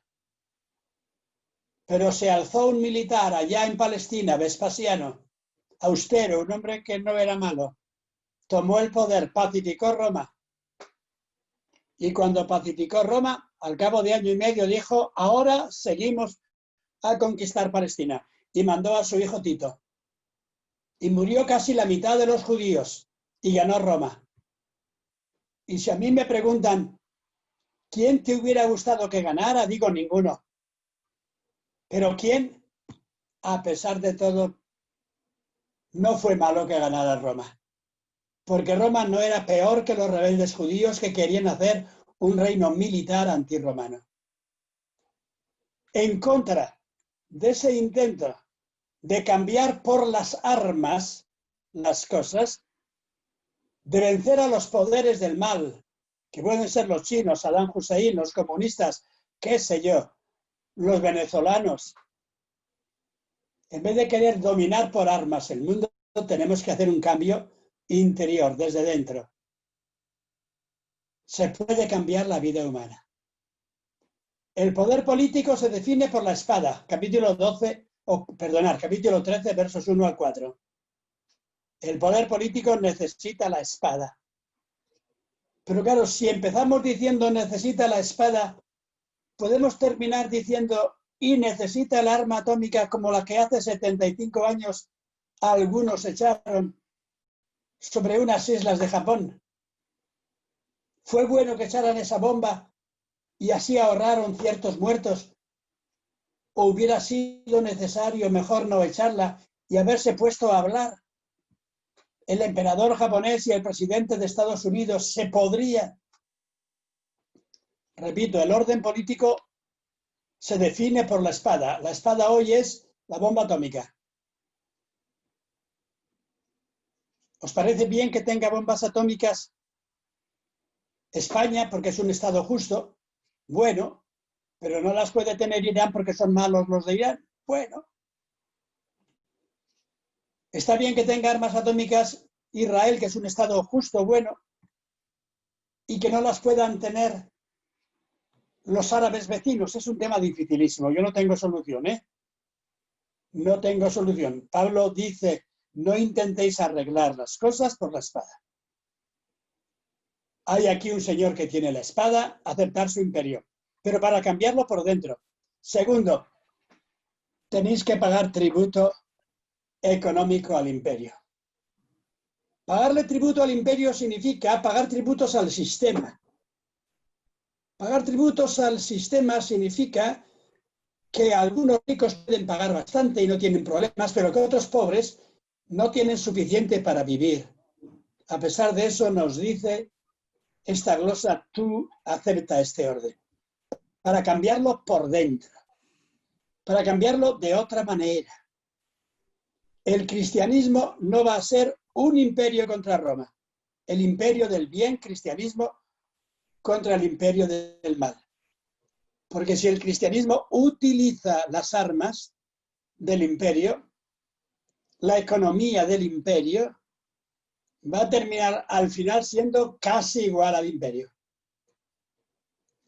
Pero se alzó un militar allá en Palestina, Vespasiano, austero, un hombre que no era malo, tomó el poder, pacificó Roma. Y cuando pacificó Roma, al cabo de 1 año y medio dijo, ahora seguimos a conquistar Palestina. Y mandó a su hijo Tito. Y murió casi la mitad de los judíos y ganó Roma. Y si a mí me preguntan, ¿quién te hubiera gustado que ganara? Digo, ninguno. Pero ¿quién? A pesar de todo, no fue malo que ganara Roma. Porque Roma no era peor que los rebeldes judíos que querían hacer un reino militar antirromano. En contra de ese intento de cambiar por las armas las cosas, de vencer a los poderes del mal, que pueden ser los chinos, Saddam Hussein, los comunistas, qué sé yo, los venezolanos. En vez de querer dominar por armas el mundo, tenemos que hacer un cambio interior, desde dentro. Se puede cambiar la vida humana. El poder político se define por la espada, capítulo 13, versos 1 al 4. El poder político necesita la espada. Pero claro, si empezamos diciendo necesita la espada, podemos terminar diciendo y necesita el arma atómica como la que hace 75 años algunos echaron sobre unas islas de Japón. ¿Fue bueno que echaran esa bomba y así ahorraron ciertos muertos? ¿O hubiera sido necesario mejor no echarla y haberse puesto a hablar? El emperador japonés y el presidente de Estados Unidos se podría. Repito, el orden político se define por la espada. La espada hoy es la bomba atómica. ¿Os parece bien que tenga bombas atómicas España porque es un estado justo? Bueno, pero no las puede tener Irán porque son malos los de Irán. Bueno. Está bien que tenga armas atómicas Israel, que es un estado justo, bueno, y que no las puedan tener los árabes vecinos. Es un tema dificilísimo. Yo no tengo solución, ¿eh? No tengo solución. Pablo dice, no intentéis arreglar las cosas por la espada. Hay aquí un señor que tiene la espada, aceptar su imperio, pero para cambiarlo por dentro. Segundo, tenéis que pagar tributo económico al imperio. Pagarle tributo al imperio significa pagar tributos al sistema. Pagar tributos al sistema significa que algunos ricos pueden pagar bastante y no tienen problemas, pero que otros pobres no tienen suficiente para vivir. A pesar de eso nos dice esta glosa, tú acepta este orden. Para cambiarlo por dentro. Para cambiarlo de otra manera. El cristianismo no va a ser un imperio contra Roma. El imperio del bien, cristianismo, contra el imperio del mal. Porque si el cristianismo utiliza las armas del imperio, la economía del imperio va a terminar al final siendo casi igual al imperio.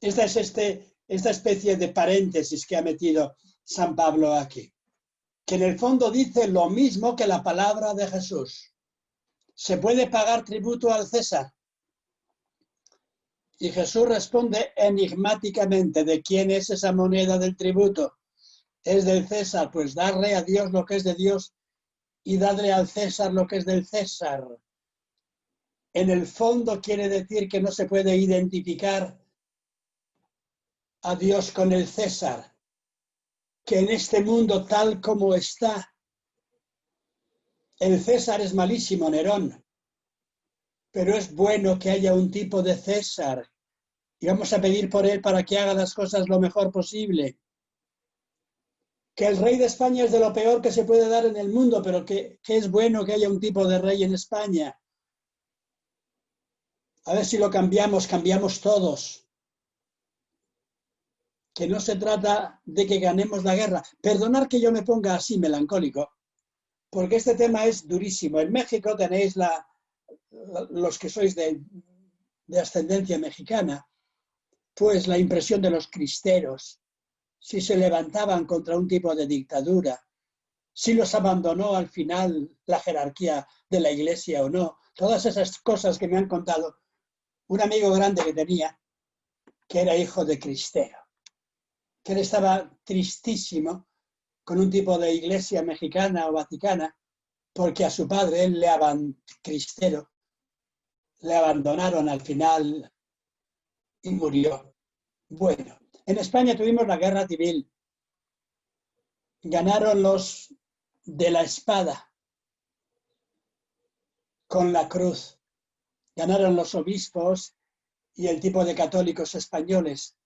Esta es esta especie de paréntesis que ha metido San Pablo aquí, que en el fondo dice lo mismo que la palabra de Jesús. ¿Se puede pagar tributo al César? Y Jesús responde enigmáticamente: ¿de quién es esa moneda del tributo? Es del César. Pues darle a Dios lo que es de Dios y darle al César lo que es del César. En el fondo quiere decir que no se puede identificar a Dios con el César, que en este mundo tal como está, el César es malísimo, Nerón, pero es bueno que haya un tipo de César y vamos a pedir por él para que haga las cosas lo mejor posible. Que el rey de España es de lo peor que se puede dar en el mundo, pero que es bueno que haya un tipo de rey en España. A ver si lo cambiamos, cambiamos todos. Que no se trata de que ganemos la guerra. Perdonad que yo me ponga así melancólico, porque este tema es durísimo. En México tenéis los que sois de ascendencia mexicana, pues la impresión de los cristeros, si se levantaban contra un tipo de dictadura, si los abandonó al final la jerarquía de la iglesia o no, todas esas cosas que me han contado un amigo grande que tenía, que era hijo de cristero, que él estaba tristísimo con un tipo de iglesia mexicana o vaticana, porque a su padre, cristero, le abandonaron al final y murió. Bueno, en España tuvimos la guerra civil. Ganaron los de la espada con la cruz. Ganaron los obispos y el tipo de católicos españoles.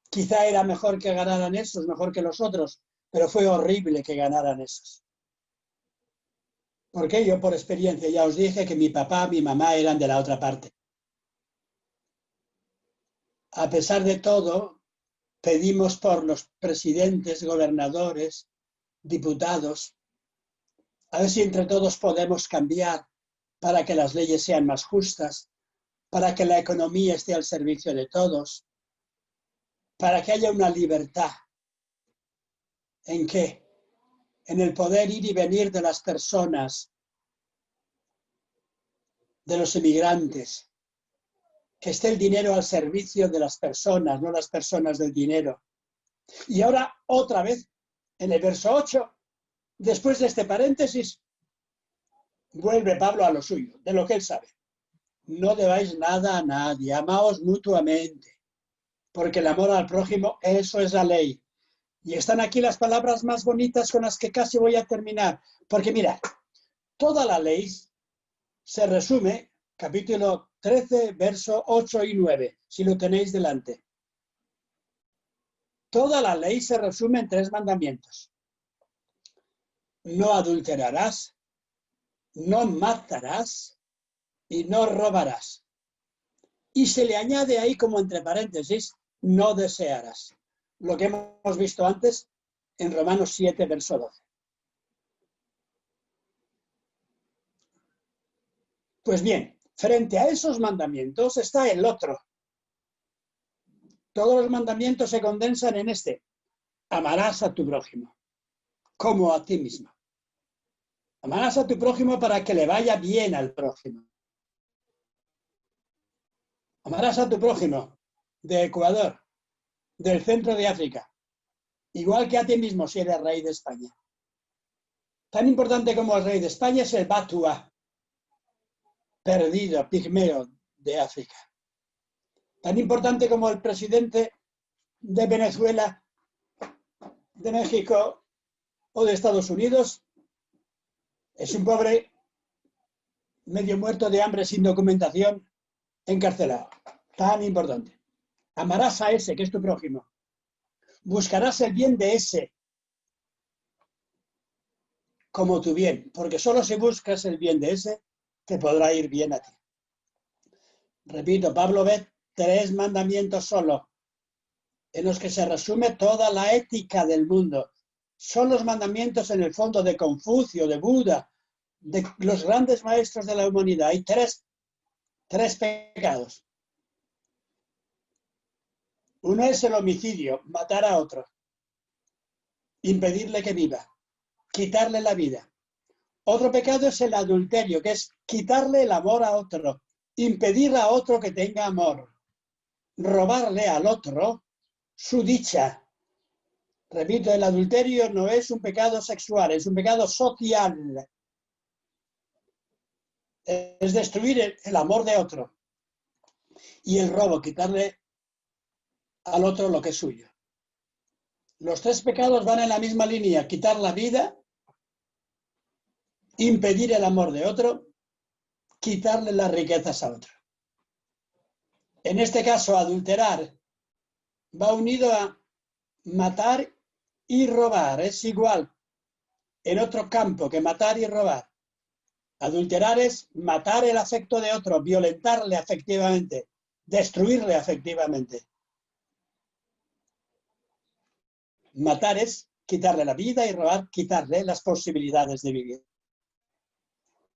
Quizá era mejor que ganaran esos, mejor que los otros, pero fue horrible que ganaran esos. Porque yo, por experiencia, ya os dije que mi papá, mi mamá eran de la otra parte. A pesar de todo, pedimos por los presidentes, gobernadores, diputados, a ver si entre todos podemos cambiar para que las leyes sean más justas, para que la economía esté al servicio de todos, para que haya una libertad. ¿En qué? En el poder ir y venir de las personas, de los inmigrantes, que esté el dinero al servicio de las personas, no las personas del dinero. Y ahora, otra vez, en el verso 8, después de este paréntesis, vuelve Pablo a lo suyo, de lo que él sabe. No debáis nada a nadie, amaos mutuamente, porque el amor al prójimo, eso es la ley. Y están aquí las palabras más bonitas con las que casi voy a terminar, porque mira, toda la ley se resume, capítulo 13, verso 8 y 9, si lo tenéis delante. Toda la ley se resume en 3 mandamientos. No adulterarás, no matarás y no robarás. Y se le añade ahí como entre paréntesis, no desearás. Lo que hemos visto antes en Romanos 7, verso 12. Pues bien, frente a esos mandamientos está el otro. Todos los mandamientos se condensan en este. Amarás a tu prójimo, como a ti mismo. Amarás a tu prójimo para que le vaya bien al prójimo. Amarás a tu prójimo de Ecuador, del centro de África, igual que a ti mismo si eres rey de España. Tan importante como el rey de España es el Batua, perdido, pigmeo de África. Tan importante como el presidente de Venezuela, de México o de Estados Unidos, es un pobre medio muerto de hambre sin documentación, encarcelado. Tan importante. Amarás a ese que es tu prójimo. Buscarás el bien de ese como tu bien, porque solo si buscas el bien de ese, te podrá ir bien a ti. Repito, Pablo ve 3 mandamientos solo, en los que se resume toda la ética del mundo. Son los mandamientos en el fondo de Confucio, de Buda, de los grandes maestros de la humanidad. Hay tres pecados. Uno es el homicidio, matar a otro, impedirle que viva, quitarle la vida. Otro pecado es el adulterio, que es quitarle el amor a otro, impedir a otro que tenga amor. robarle al otro su dicha. Repito, el adulterio no es un pecado sexual, es un pecado social. Es destruir el amor de otro. Y el robo, quitarle al otro lo que es suyo. Los tres pecados van en la misma línea: quitar la vida, impedir el amor de otro, quitarle las riquezas a otro. En este caso, adulterar va unido a matar y robar. Es igual en otro campo que matar y robar. Adulterar es matar el afecto de otro, violentarle afectivamente, destruirle afectivamente. Matar es quitarle la vida y robar, quitarle las posibilidades de vivir.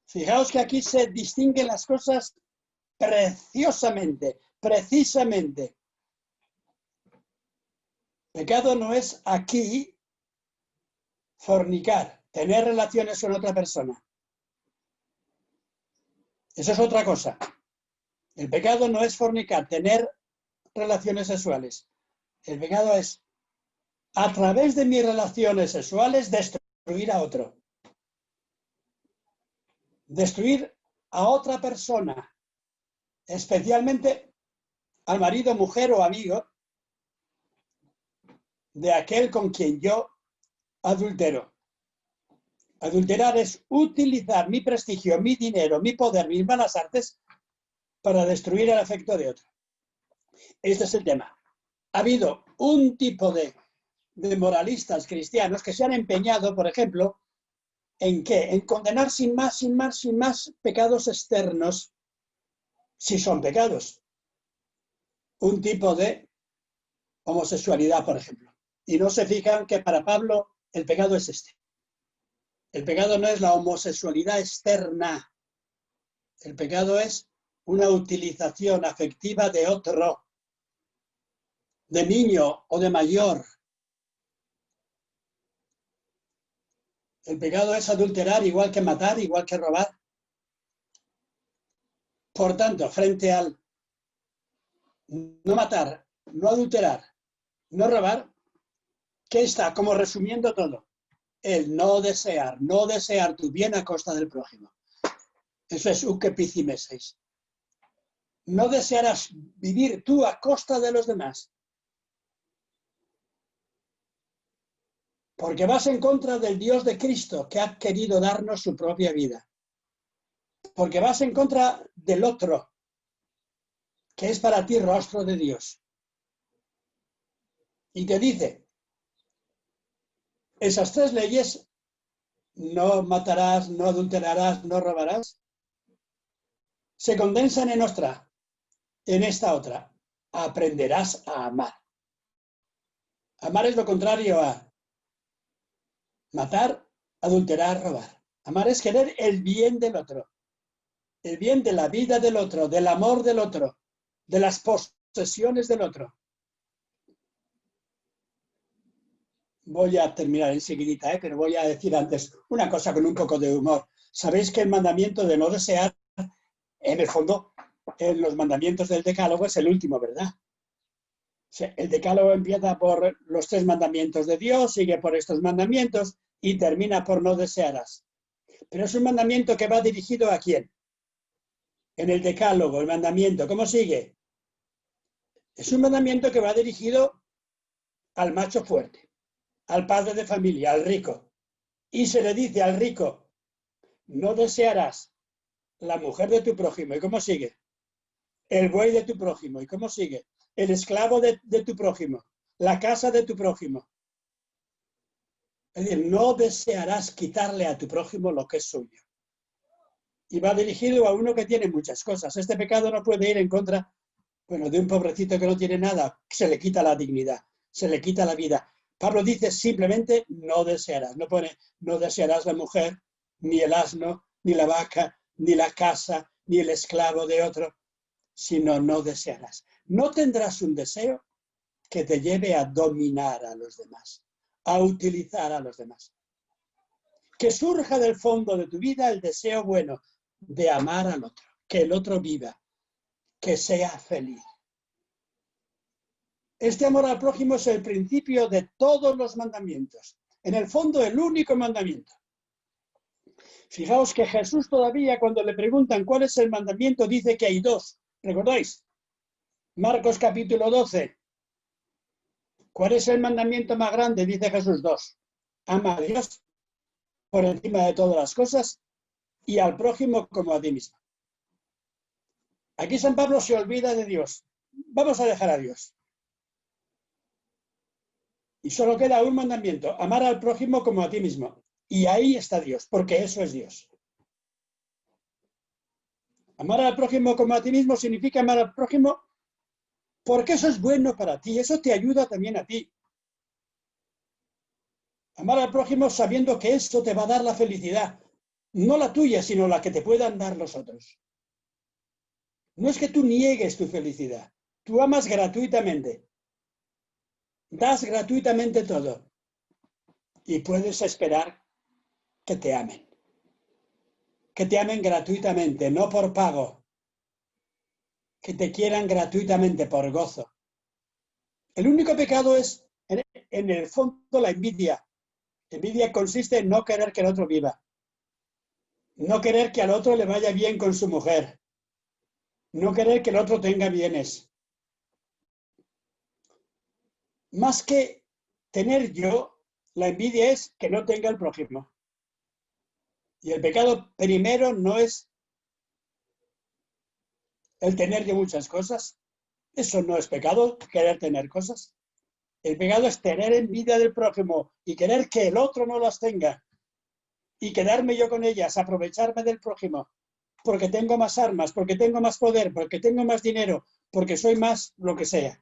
Fijaos que aquí se distinguen las cosas preciosamente, precisamente. Pecado no es aquí fornicar, tener relaciones con otra persona. Eso es otra cosa. El pecado no es fornicar, tener relaciones sexuales. El pecado es, a través de mis relaciones sexuales, destruir a otro. Destruir a otra persona, especialmente al marido, mujer o amigo de aquel con quien yo adultero. Adulterar es utilizar mi prestigio, mi dinero, mi poder, mis malas artes para destruir el afecto de otro. Este es el tema. Ha habido un tipo de moralistas cristianos que se han empeñado, por ejemplo, ¿en qué? En condenar sin más pecados externos, si son pecados. Un tipo de homosexualidad, por ejemplo. Y no se fijan que para Pablo el pecado es este. El pecado no es la homosexualidad externa. El pecado es una utilización afectiva de otro, de niño o de mayor. El pecado es adulterar igual que matar, igual que robar. Por tanto, frente al no matar, no adulterar, no robar, ¿qué está? Como resumiendo todo. El no desear tu bien a costa del prójimo. Eso es ukepizimeseis. No desearás vivir tú a costa de los demás. Porque vas en contra del Dios de Cristo, que ha querido darnos su propia vida. Porque vas en contra del otro, que es para ti rostro de Dios. Y te dice, esas tres leyes, no matarás, no adulterarás, no robarás, se condensan en esta otra. Aprenderás a amar. Amar es lo contrario a matar, adulterar, robar. Amar es querer el bien del otro, el bien de la vida del otro, del amor del otro, de las posesiones del otro. Voy a terminar enseguidita, pero voy a decir antes una cosa con un poco de humor. ¿Sabéis que el mandamiento de no desear, en el fondo, en los mandamientos del Decálogo es el último, ¿verdad? El Decálogo empieza por los 3 mandamientos de Dios, sigue por estos mandamientos y termina por no desearás. Pero es un mandamiento que va dirigido ¿a quién? En el Decálogo, el mandamiento, ¿cómo sigue? Es un mandamiento que va dirigido al macho fuerte, al padre de familia, al rico. Y se le dice al rico, no desearás la mujer de tu prójimo. ¿Y cómo sigue? El buey de tu prójimo. ¿Y cómo sigue? El esclavo de tu prójimo. La casa de tu prójimo. Es decir, no desearás quitarle a tu prójimo lo que es suyo. Y va dirigido a uno que tiene muchas cosas. Este pecado no puede ir en contra, bueno, de un pobrecito que no tiene nada. Se le quita la dignidad, se le quita la vida. Pablo dice simplemente no desearás. No pone no desearás la mujer, ni el asno, ni la vaca, ni la casa, ni el esclavo de otro, sino no desearás. No tendrás un deseo que te lleve a dominar a los demás, a utilizar a los demás. Que surja del fondo de tu vida el deseo bueno de amar al otro, que el otro viva, que sea feliz. Este amor al prójimo es el principio de todos los mandamientos. En el fondo, el único mandamiento. Fijaos que Jesús todavía, cuando le preguntan cuál es el mandamiento, dice que hay dos. ¿Recordáis? Marcos capítulo 12. ¿Cuál es el mandamiento más grande? Dice Jesús, dos. Ama a Dios por encima de todas las cosas y al prójimo como a ti mismo. Aquí San Pablo se olvida de Dios. Vamos a dejar a Dios. Y solo queda un mandamiento, amar al prójimo como a ti mismo. Y ahí está Dios, porque eso es Dios. Amar al prójimo como a ti mismo significa amar al prójimo porque eso es bueno para ti, eso te ayuda también a ti. Amar al prójimo sabiendo que eso te va a dar la felicidad, no la tuya, sino la que te puedan dar los otros. No es que tú niegues tu felicidad, tú amas gratuitamente, das gratuitamente todo y puedes esperar que te amen. Que te amen gratuitamente, no por pago. Que te quieran gratuitamente por gozo. El único pecado es, en el fondo, la envidia. Envidia consiste en no querer que el otro viva. No querer que al otro le vaya bien con su mujer. No querer que el otro tenga bienes. Más que tener yo, la envidia es que no tenga el prójimo. Y el pecado primero no es el tener yo muchas cosas. Eso no es pecado, querer tener cosas. El pecado es tener envidia del prójimo y querer que el otro no las tenga. Y quedarme yo con ellas, aprovecharme del prójimo. Porque tengo más armas, porque tengo más poder, porque tengo más dinero, porque soy más lo que sea.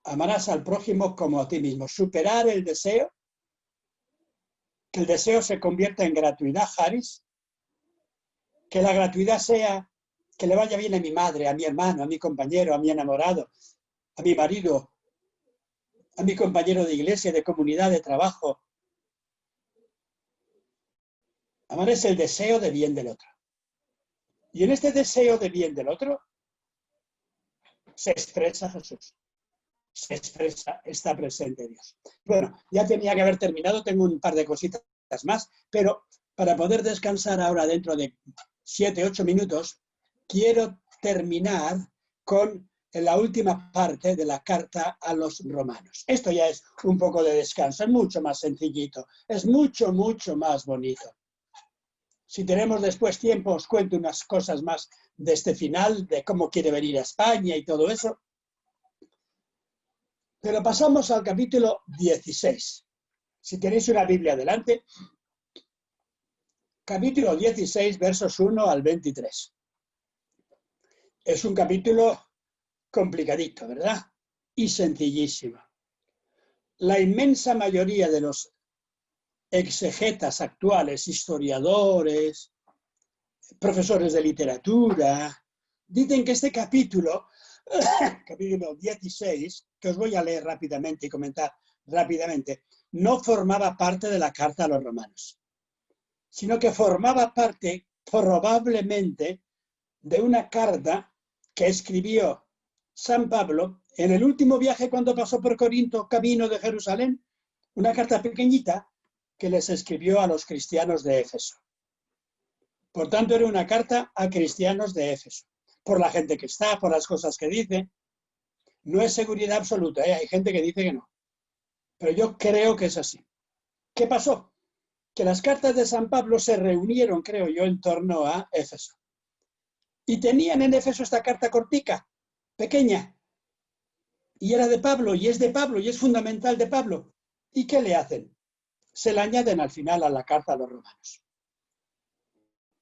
Amarás al prójimo como a ti mismo. Superar el deseo, que el deseo se convierta en gratuidad, Haris. Que la gratuidad sea que le vaya bien a mi madre, a mi hermano, a mi compañero, a mi enamorado, a mi marido, a mi compañero de iglesia, de comunidad, de trabajo. Amar es el deseo de bien del otro. Y en este deseo de bien del otro se expresa Jesús. Se expresa, está presente Dios. Bueno, ya tenía que haber terminado, tengo un par de cositas más, pero para poder descansar ahora dentro de 7, 8 minutos, quiero terminar con la última parte de la carta a los romanos. Esto ya es un poco de descanso, es mucho más sencillito, es mucho, mucho más bonito. Si tenemos después tiempo, os cuento unas cosas más de este final, de cómo quiere venir a España y todo eso. Pero pasamos al capítulo 16. Si tenéis una Biblia delante, capítulo 16, versos 1 al 23. Es un capítulo complicadito, ¿verdad? Y sencillísimo. La inmensa mayoría de los exegetas actuales, historiadores, profesores de literatura, dicen que este capítulo 16, que os voy a leer rápidamente y comentar rápidamente, no formaba parte de la carta a los romanos, sino que formaba parte probablemente de una carta que escribió San Pablo en el último viaje cuando pasó por Corinto, camino de Jerusalén, una carta pequeñita que les escribió a los cristianos de Éfeso. Por tanto, era una carta a cristianos de Éfeso, por la gente que está, por las cosas que dice. No es seguridad absoluta, ¿eh? Hay gente que dice que no, pero yo creo que es así. ¿Qué pasó? Que las cartas de San Pablo se reunieron, creo yo, en torno a Éfeso. Y tenían en Éfeso esta carta cortica, pequeña, y era de Pablo, y es de Pablo, y es fundamental de Pablo. ¿Y qué le hacen? Se la añaden al final a la carta a los romanos.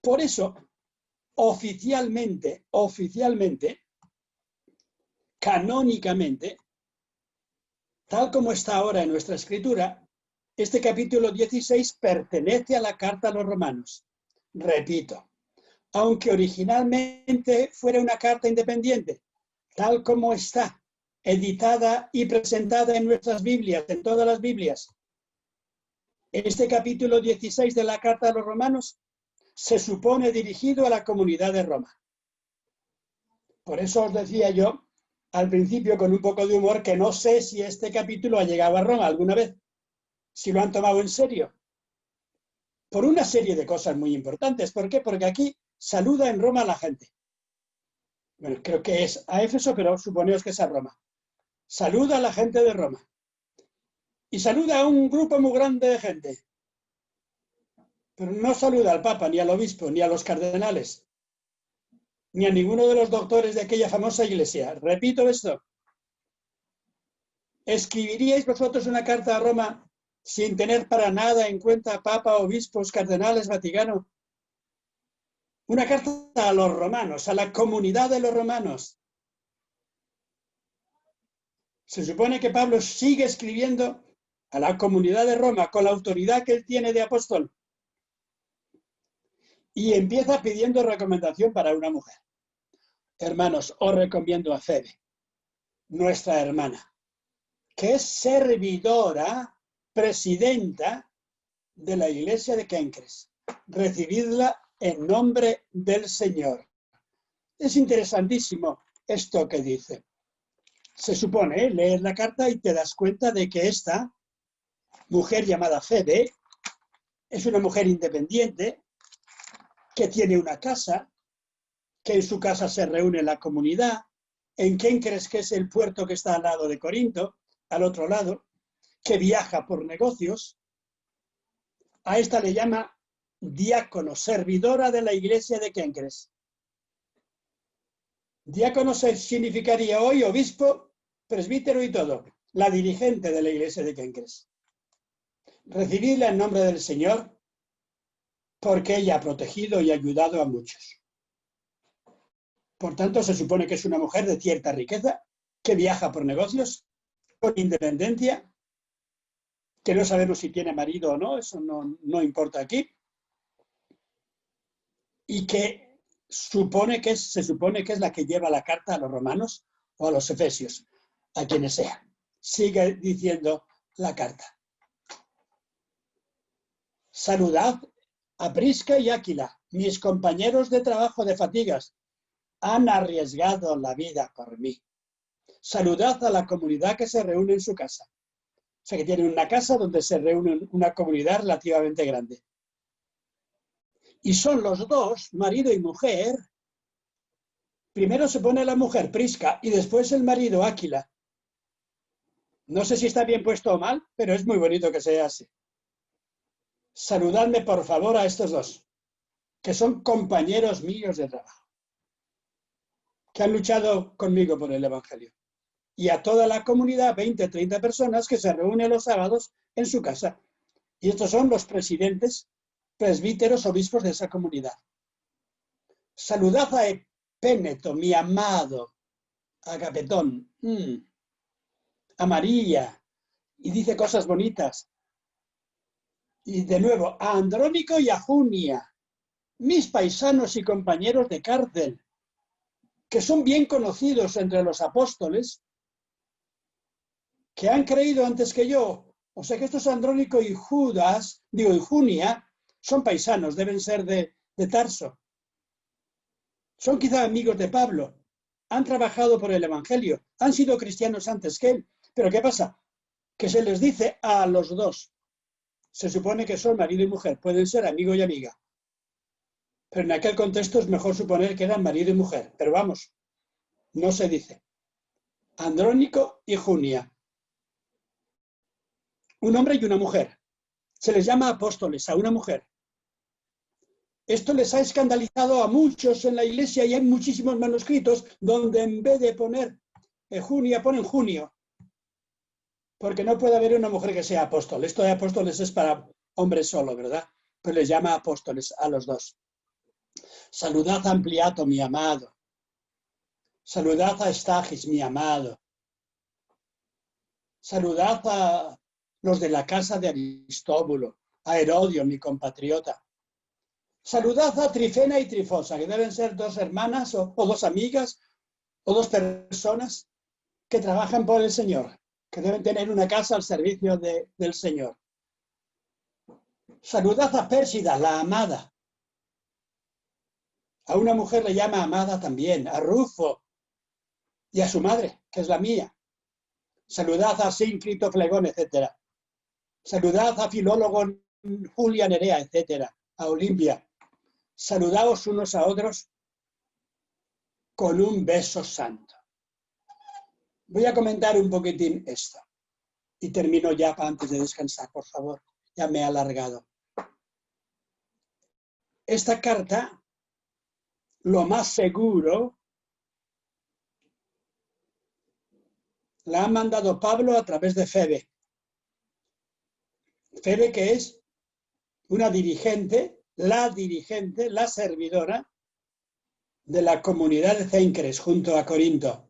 Por eso, oficialmente, canónicamente, tal como está ahora en nuestra escritura, este capítulo 16 pertenece a la carta a los romanos. Repito, aunque originalmente fuera una carta independiente, tal como está, editada y presentada en nuestras Biblias, en todas las Biblias, este capítulo 16 de la carta a los romanos se supone dirigido a la comunidad de Roma. Por eso os decía yo al principio con un poco de humor que no sé si este capítulo ha llegado a Roma alguna vez, si lo han tomado en serio. Por una serie de cosas muy importantes. ¿Por qué? Porque aquí saluda en Roma a la gente. Bueno, creo que es a Éfeso, pero suponeos que es a Roma. Saluda a la gente de Roma. Y saluda a un grupo muy grande de gente. Pero no saluda al Papa, ni al obispo, ni a los cardenales, ni a ninguno de los doctores de aquella famosa iglesia. Repito esto. ¿Escribiríais vosotros una carta a Roma sin tener para nada en cuenta Papa, obispos, cardenales, Vaticano? Una carta a los romanos, a la comunidad de los romanos. Se supone que Pablo sigue escribiendo a la comunidad de Roma con la autoridad que él tiene de apóstol y empieza pidiendo recomendación para una mujer. Hermanos, os recomiendo a Febe, nuestra hermana, que es servidora, presidenta de la iglesia de Kencres. Recibidla en nombre del Señor. Es interesantísimo esto que dice. Se supone, lees la carta y te das cuenta de que esta mujer llamada Febe es una mujer independiente que tiene una casa, que en su casa se reúne la comunidad. ¿En quién crees que es el puerto que está al lado de Corinto? Al otro lado, que viaja por negocios. A esta le llama diácono, servidora de la iglesia de Kencres. Diácono significaría hoy obispo, presbítero y todo, la dirigente de la iglesia de Kencres. Recibidla en nombre del Señor, porque ella ha protegido y ayudado a muchos. Por tanto, se supone que es una mujer de cierta riqueza, que viaja por negocios, con independencia, que no sabemos si tiene marido o no, eso no importa aquí, y que se supone que es la que lleva la carta a los romanos o a los efesios, a quienes sea. Sigue diciendo la carta. Saludad a Prisca y Áquila, mis compañeros de trabajo de fatigas, han arriesgado la vida por mí. Saludad a la comunidad que se reúne en su casa. O sea, que tiene una casa donde se reúne una comunidad relativamente grande. Y son los dos, marido y mujer. Primero se pone la mujer, Prisca, y después el marido, Áquila. No sé si está bien puesto o mal, pero es muy bonito que sea así. Saludadme, por favor, a estos dos, que son compañeros míos de trabajo, que han luchado conmigo por el Evangelio. Y a toda la comunidad, 20, 30 personas que se reúnen los sábados en su casa. Y estos son los presidentes, presbíteros, obispos de esa comunidad. Saludad a Epéneto, mi amado, Agapetón, a María, y dice cosas bonitas. Y de nuevo, a Andrónico y a Junia, mis paisanos y compañeros de cárcel, que son bien conocidos entre los apóstoles, que han creído antes que yo. O sea que estos Andrónico y y Junia, son paisanos, deben ser de Tarso. Son quizá amigos de Pablo, han trabajado por el Evangelio, han sido cristianos antes que él. Pero ¿qué pasa? Que se les dice a los dos. Se supone que son marido y mujer, pueden ser amigo y amiga. Pero en aquel contexto es mejor suponer que eran marido y mujer. Pero vamos, no se dice. Andrónico y Junia. Un hombre y una mujer. Se les llama apóstoles a una mujer. Esto les ha escandalizado a muchos en la iglesia y hay muchísimos manuscritos donde en vez de poner Junia ponen Junio. Porque no puede haber una mujer que sea apóstol. Esto de apóstoles es para hombres solo, ¿verdad? Pero les llama apóstoles a los dos. Saludad a Ampliato, mi amado. Saludad a Estagis, mi amado. Saludad a los de la casa de Aristóbulo, a Herodio, mi compatriota. Saludad a Trifena y Trifosa, que deben ser dos hermanas o dos amigas o dos personas que trabajan por el Señor, que deben tener una casa al servicio del Señor. Saludad a Pérsida, la amada. A una mujer le llama amada también, a Rufo, y a su madre, que es la mía. Saludad a Síncrito, Flegón, etc. Saludad a Filólogo, Julia Nerea, etc. A Olimpia. Saludaos unos a otros con un beso santo. Voy a comentar un poquitín esto. Y termino ya antes de descansar, por favor. Ya me he alargado. Esta carta, lo más seguro, la ha mandado Pablo a través de Febe. Febe, que es una dirigente, la servidora de la comunidad de Cencres, junto a Corinto.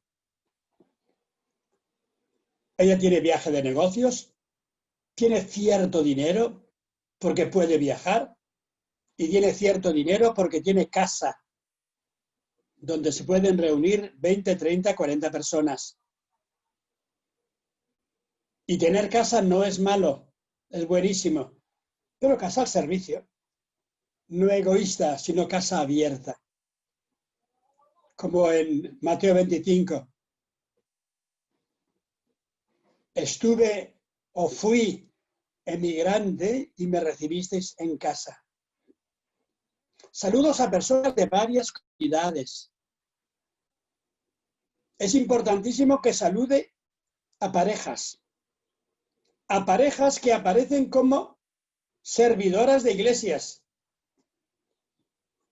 Ella tiene viaje de negocios, tiene cierto dinero porque puede viajar y tiene cierto dinero porque tiene casa donde se pueden reunir 20, 30, 40 personas. Y tener casa no es malo, es buenísimo, pero casa al servicio, no egoísta, sino casa abierta. Como en Mateo 25. Estuve o fui emigrante y me recibisteis en casa. Saludos a personas de varias comunidades. Es importantísimo que salude a parejas que aparecen como servidoras de iglesias.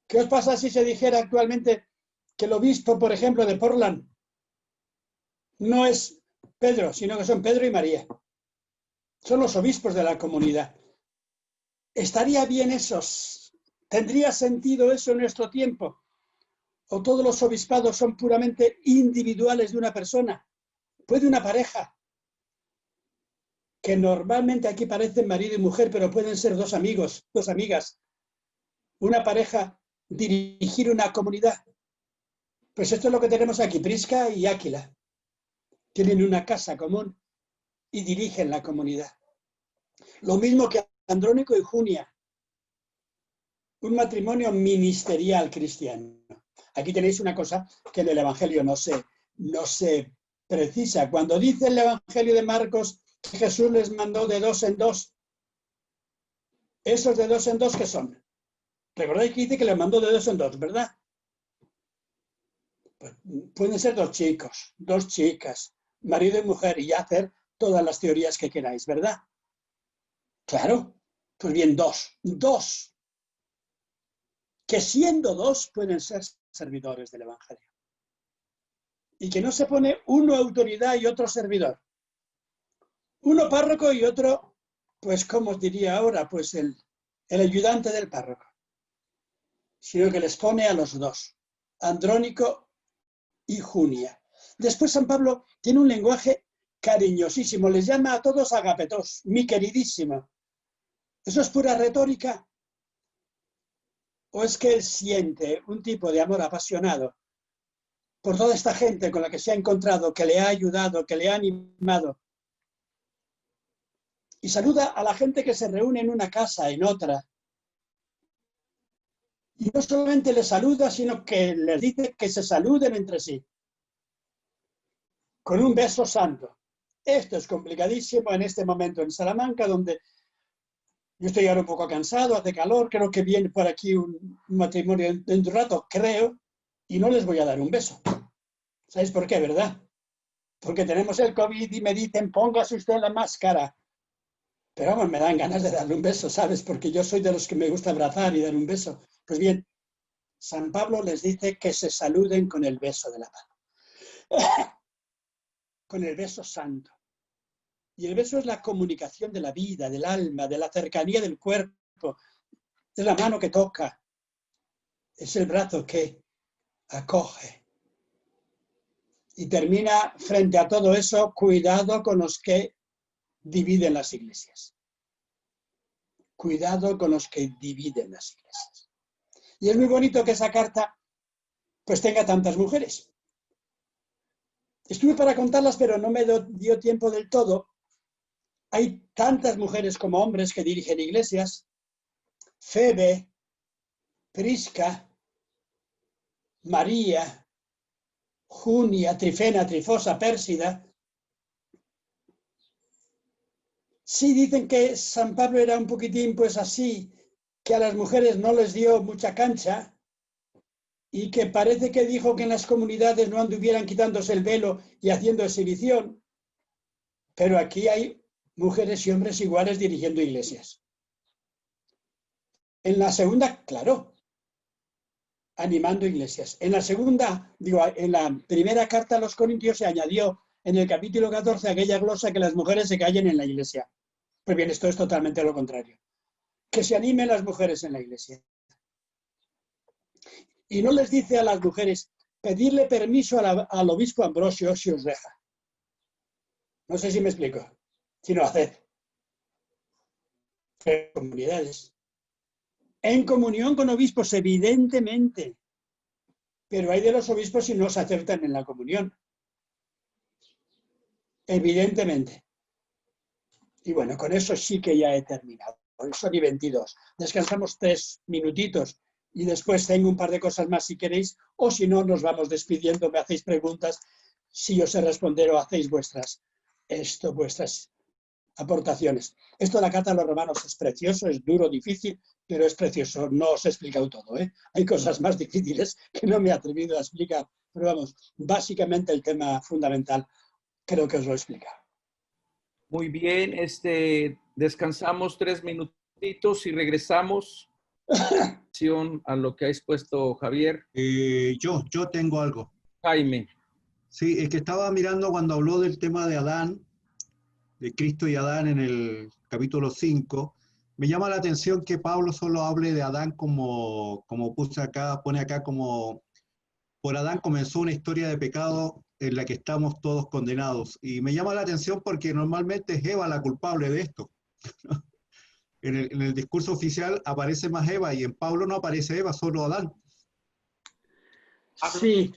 ¿Qué os pasa si se dijera actualmente que el obispo, por ejemplo, de Portland no es Pedro, sino que son Pedro y María? Son los obispos de la comunidad. ¿Estaría bien esos? ¿Tendría sentido eso en nuestro tiempo? ¿O todos los obispados son puramente individuales de una persona? ¿Puede una pareja, que normalmente aquí parecen marido y mujer, pero pueden ser dos amigos, dos amigas, una pareja, dirigir una comunidad? Pues esto es lo que tenemos aquí, Prisca y Áquila. Tienen una casa común y dirigen la comunidad. Lo mismo que Andrónico y Junia. Un matrimonio ministerial cristiano. Aquí tenéis una cosa que en el Evangelio no se precisa. Cuando dice el Evangelio de Marcos que Jesús les mandó de 2 en 2, ¿esos de 2 en 2 qué son? Recordáis que dice que les mandó de 2 en 2, ¿verdad? Pues pueden ser 2 chicos, 2 chicas, marido y mujer, y hacer todas las teorías que queráis, ¿verdad? Claro, pues bien, 2. Que siendo 2 pueden ser servidores del Evangelio. Y que no se pone uno autoridad y otro servidor. Uno párroco y otro, pues, ¿cómo os diría ahora? Pues el ayudante del párroco. Sino que les pone a los 2, Andrónico y Junia. Después San Pablo tiene un lenguaje cariñosísimo, les llama a todos agapetos, mi queridísimo. ¿Eso es pura retórica? ¿O es que él siente un tipo de amor apasionado por toda esta gente con la que se ha encontrado, que le ha ayudado, que le ha animado? Y saluda a la gente que se reúne en una casa, en otra. Y no solamente les saluda, sino que les dice que se saluden entre sí. Con un beso santo. Esto es complicadísimo en este momento en Salamanca, donde yo estoy ahora un poco cansado, hace calor, creo que viene por aquí un matrimonio dentro de un rato, creo, y no les voy a dar un beso. ¿Sabéis por qué, verdad? Porque tenemos el COVID y me dicen, póngase usted la máscara. Pero vamos, me dan ganas de darle un beso, ¿sabes? Porque yo soy de los que me gusta abrazar y dar un beso. Pues bien, San Pablo les dice que se saluden con el beso de la mano. Con el beso santo. Y el beso es la comunicación de la vida, del alma, de la cercanía del cuerpo, es la mano que toca, es el brazo que acoge. Y termina frente a todo eso, cuidado con los que dividen las iglesias. Cuidado con los que dividen las iglesias. Y es muy bonito que esa carta pues tenga tantas mujeres. Estuve para contarlas, pero no me dio tiempo del todo. Hay tantas mujeres como hombres que dirigen iglesias. Febe, Prisca, María, Junia, Trifena, Trifosa, Pérsida, sí dicen que San Pablo era un poquitín pues así, que a las mujeres no les dio mucha cancha y que parece que dijo que en las comunidades no anduvieran quitándose el velo y haciendo exhibición, pero aquí hay mujeres y hombres iguales dirigiendo iglesias. En la segunda, claro, animando iglesias. En la segunda, en la primera carta a los Corintios se añadió en el capítulo 14 aquella glosa que las mujeres se callen en la iglesia. Pues bien, esto es totalmente lo contrario. Que se animen las mujeres en la iglesia. Y no les dice a las mujeres, pedirle permiso al obispo Ambrosio si os deja. No sé si me explico. Sino haced. Comunidades. En comunión con obispos, evidentemente. Pero hay de los obispos si no se acertan en la comunión. Evidentemente. Y bueno, con eso sí que ya he terminado. Son y 22. Descansamos 3 minutitos y después tengo un par de cosas más si queréis, o si no, nos vamos despidiendo, me hacéis preguntas, si os sé responder o hacéis vuestras aportaciones. Esto de la carta a los romanos es precioso, es duro, difícil, pero es precioso. No os he explicado todo, ¿eh? Hay cosas más difíciles que no me he atrevido a explicar, pero vamos, básicamente el tema fundamental creo que os lo he explicado. Muy bien, descansamos 3 minutitos y regresamos a lo que ha expuesto Javier. Yo tengo algo. Jaime. Sí, es que estaba mirando cuando habló del tema de Adán, de Cristo y Adán en el capítulo 5. Me llama la atención que Pablo solo hable de Adán como pone acá como por Adán comenzó una historia de pecado en la que estamos todos condenados. Y me llama la atención porque normalmente es Eva la culpable de esto. En el discurso oficial aparece más Eva y en Pablo no aparece Eva, solo Adán. Sí,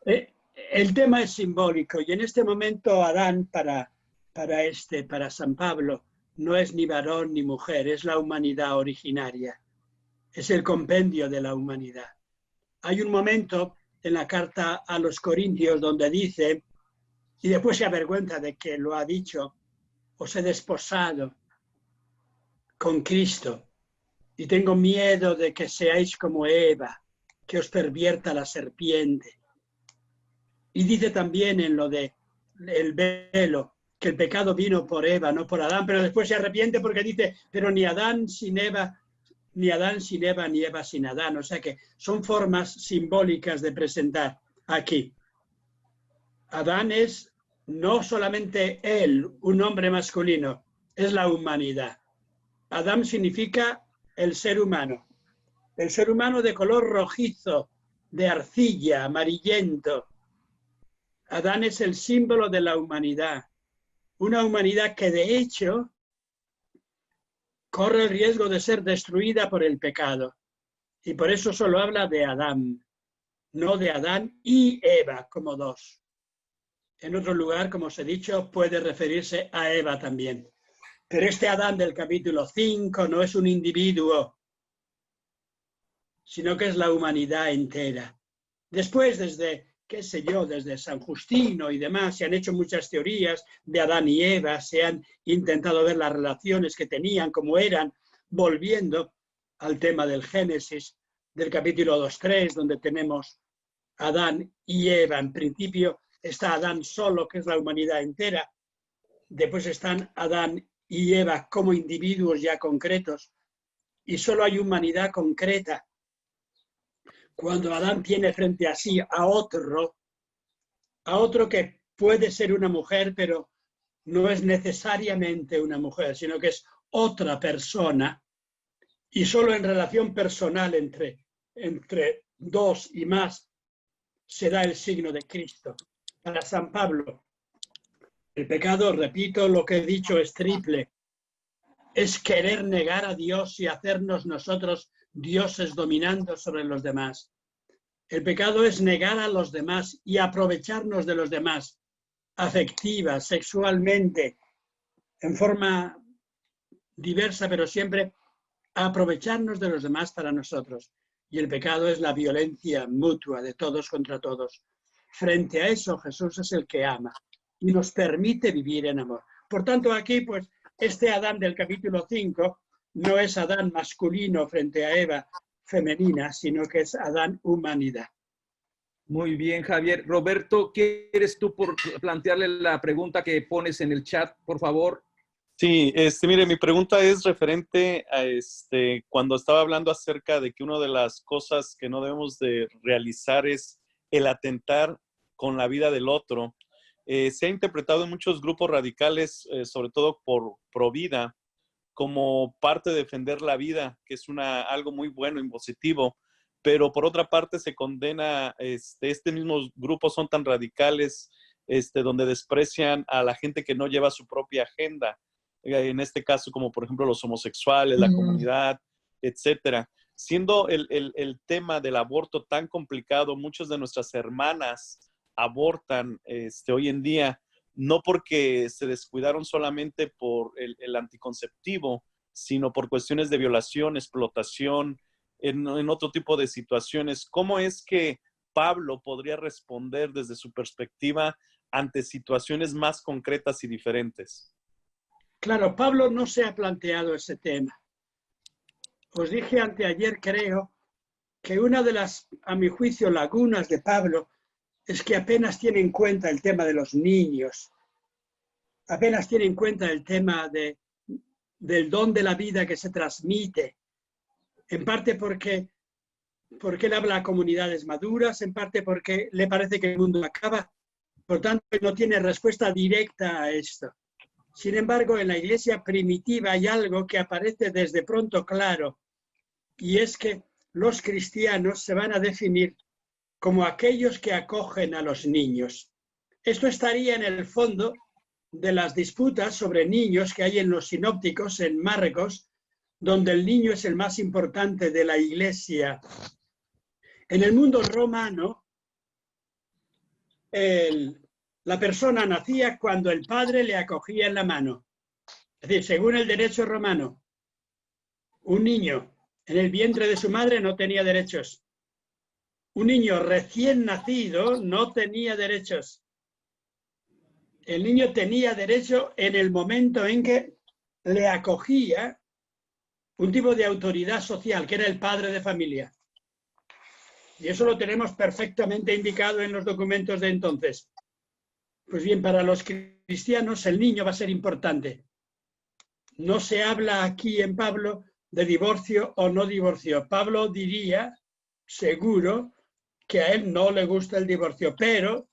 el tema es simbólico y en este momento Adán para San Pablo no es ni varón ni mujer, es la humanidad originaria, es el compendio de la humanidad. Hay un momento en la carta a los Corintios donde dice, y después se avergüenza de que lo ha dicho, os he desposado con Cristo y tengo miedo de que seáis como Eva, que os pervierta la serpiente. Y dice también en lo de el velo, que el pecado vino por Eva, no por Adán, pero después se arrepiente porque dice, pero ni Adán sin Eva, ni Adán sin Eva, ni Eva sin Adán. O sea que son formas simbólicas de presentar aquí. Adán es no solamente él, un hombre masculino, es la humanidad. Adán significa el ser humano de color rojizo, de arcilla, amarillento. Adán es el símbolo de la humanidad, una humanidad que de hecho corre el riesgo de ser destruida por el pecado. Y por eso solo habla de Adán, no de Adán y Eva como dos. En otro lugar, como os he dicho, puede referirse a Eva también. Pero este Adán del capítulo 5 no es un individuo, sino que es la humanidad entera. Después, desde San Justino y demás, se han hecho muchas teorías de Adán y Eva, se han intentado ver las relaciones que tenían, cómo eran, volviendo al tema del Génesis, del capítulo 2-3, donde tenemos Adán y Eva. En principio está Adán solo, que es la humanidad entera. Después están Adán y Eva como individuos ya concretos. Y solo hay humanidad concreta. Cuando Adán tiene frente a sí a otro que puede ser una mujer, pero no es necesariamente una mujer, sino que es otra persona, y solo en relación personal entre dos y más se da el signo de Cristo. Para San Pablo, el pecado, repito, lo que he dicho es triple. Es querer negar a Dios y hacernos nosotros dioses dominando sobre los demás. El pecado es negar a los demás y aprovecharnos de los demás, afectiva, sexualmente, en forma diversa, pero siempre aprovecharnos de los demás para nosotros. Y el pecado es la violencia mutua de todos contra todos. frente a eso Jesús es el que ama y nos permite vivir en amor. Por tanto, aquí, pues, este Adán del capítulo 5 no es Adán masculino frente a Eva femenina, sino que es Adán humanidad. Muy bien, Javier. Roberto, ¿quieres tú plantearle la pregunta que pones en el chat, por favor? Sí, mire, mi pregunta es referente a cuando estaba hablando acerca de que una de las cosas que no debemos de realizar es el atentar con la vida del otro. Se ha interpretado en muchos grupos radicales, sobre todo por Provida, como parte de defender la vida, que es algo muy bueno y positivo, pero por otra parte se condena, mismos grupos son tan radicales, donde desprecian a la gente que no lleva su propia agenda, en este caso como por ejemplo los homosexuales, la comunidad, etcétera. Siendo el tema del aborto tan complicado, muchas de nuestras hermanas abortan hoy en día, no porque se descuidaron solamente por el anticonceptivo, sino por cuestiones de violación, explotación, en otro tipo de situaciones. ¿Cómo es que Pablo podría responder desde su perspectiva ante situaciones más concretas y diferentes? Claro, Pablo no se ha planteado ese tema. Os dije anteayer, creo, que una de las, a mi juicio, lagunas de Pablo es que apenas tiene en cuenta el tema de los niños, apenas tiene en cuenta el tema del don de la vida que se transmite, en parte porque él habla a comunidades maduras, en parte porque le parece que el mundo acaba, por tanto no tiene respuesta directa a esto. Sin embargo, en la iglesia primitiva hay algo que aparece desde pronto claro, y es que los cristianos se van a definir como aquellos que acogen a los niños. Esto estaría en el fondo de las disputas sobre niños que hay en los sinópticos, en Marcos, donde el niño es el más importante de la iglesia. En el mundo romano, la persona nacía cuando el padre le acogía en la mano. Es decir, según el derecho romano, un niño en el vientre de su madre no tenía derechos. Un niño recién nacido no tenía derechos. El niño tenía derecho en el momento en que le acogía un tipo de autoridad social, que era el padre de familia. Y eso lo tenemos perfectamente indicado en los documentos de entonces. Pues bien, para los cristianos el niño va a ser importante. No se habla aquí en Pablo de divorcio o no divorcio. Pablo diría, seguro, que a él no le gusta el divorcio, pero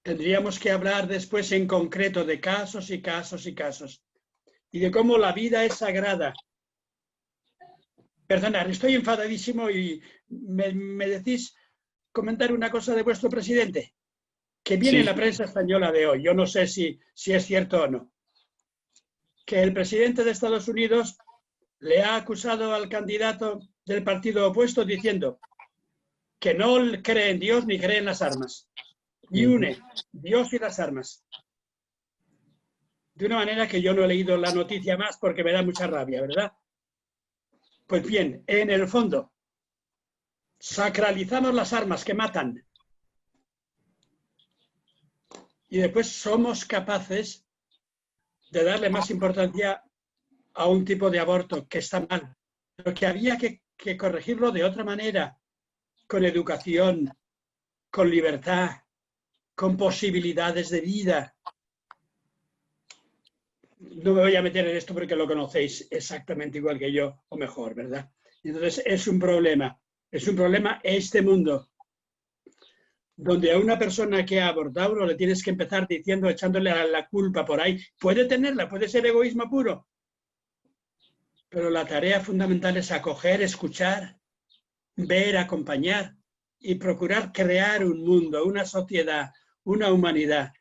tendríamos que hablar después en concreto de casos y casos y casos. Y de cómo la vida es sagrada. Perdonad, estoy enfadadísimo y me decís comentar una cosa de vuestro presidente, que viene en la prensa española de hoy. Yo no sé si es cierto o no. Que el presidente de Estados Unidos le ha acusado al candidato del partido opuesto diciendo que no cree en Dios ni cree en las armas. Y une Dios y las armas. De una manera que yo no he leído la noticia más porque me da mucha rabia, ¿verdad? Pues bien, en el fondo, sacralizamos las armas que matan. Y después somos capaces de darle más importancia a un tipo de aborto que está mal, pero que había que corregirlo de otra manera, con educación, con libertad, con posibilidades de vida. No me voy a meter en esto porque lo conocéis exactamente igual que yo, o mejor, ¿verdad? Entonces es un problema este mundo, donde a una persona que ha abortado no le tienes que empezar diciendo, echándole la culpa por ahí. Puede tenerla, puede ser egoísmo puro, pero la tarea fundamental es acoger, escuchar, ver, acompañar y procurar crear un mundo, una sociedad, una humanidad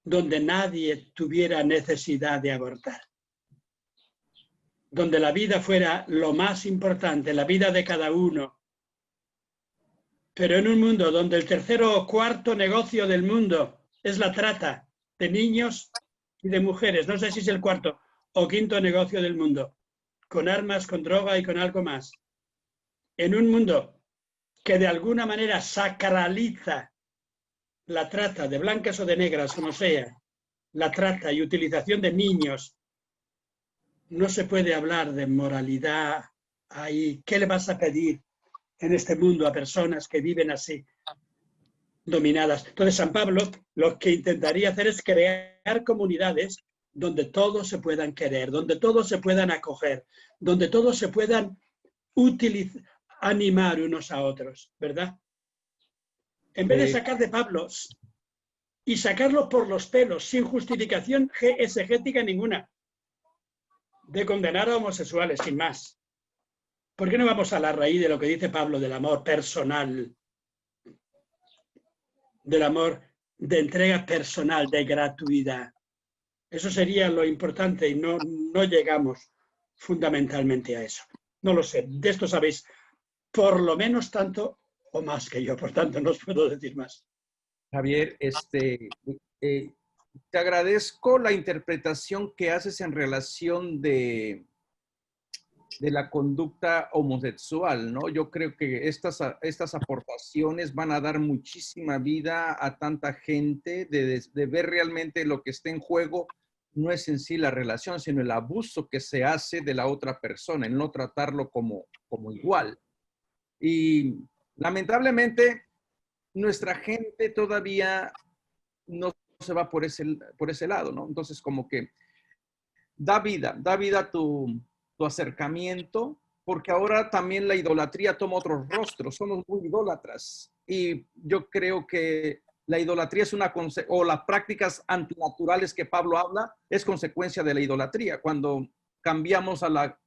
donde nadie tuviera necesidad de abortar. Donde la vida fuera lo más importante, la vida de cada uno. Pero en un mundo donde el tercero o cuarto negocio del mundo es la trata de niños y de mujeres, no sé si es el cuarto o quinto negocio del mundo, con armas, con droga y con algo más. En un mundo que de alguna manera sacraliza la trata de blancas o de negras, como sea, la trata y utilización de niños, no se puede hablar de moralidad ahí. ¿Qué le vas a pedir en este mundo a personas que viven así, dominadas? Entonces, San Pablo lo que intentaría hacer es crear comunidades donde todos se puedan querer, donde todos se puedan acoger, donde todos se puedan animar unos a otros, ¿verdad? En vez de sacar de Pablo y sacarlo por los pelos, sin justificación exegética ninguna, de condenar a homosexuales, sin más. ¿Por qué no vamos a la raíz de lo que dice Pablo del amor personal? Del amor de entrega personal, de gratuidad. Eso sería lo importante y no llegamos fundamentalmente a eso. No lo sé, de esto sabéis por lo menos tanto o más que yo, por tanto no os puedo decir más. Javier, te agradezco la interpretación que haces en relación de la conducta homosexual, ¿no? Yo creo que estas aportaciones van a dar muchísima vida a tanta gente de ver realmente lo que está en juego. No es en sí la relación, sino el abuso que se hace de la otra persona, el no tratarlo como igual. Y lamentablemente nuestra gente todavía no se va por ese lado, ¿no? Entonces como que da vida tu acercamiento, porque ahora también la idolatría toma otros rostros, somos muy idólatras. Y yo creo que la idolatría es o las prácticas antinaturales que Pablo habla, es consecuencia de la idolatría. Cuando cambiamos al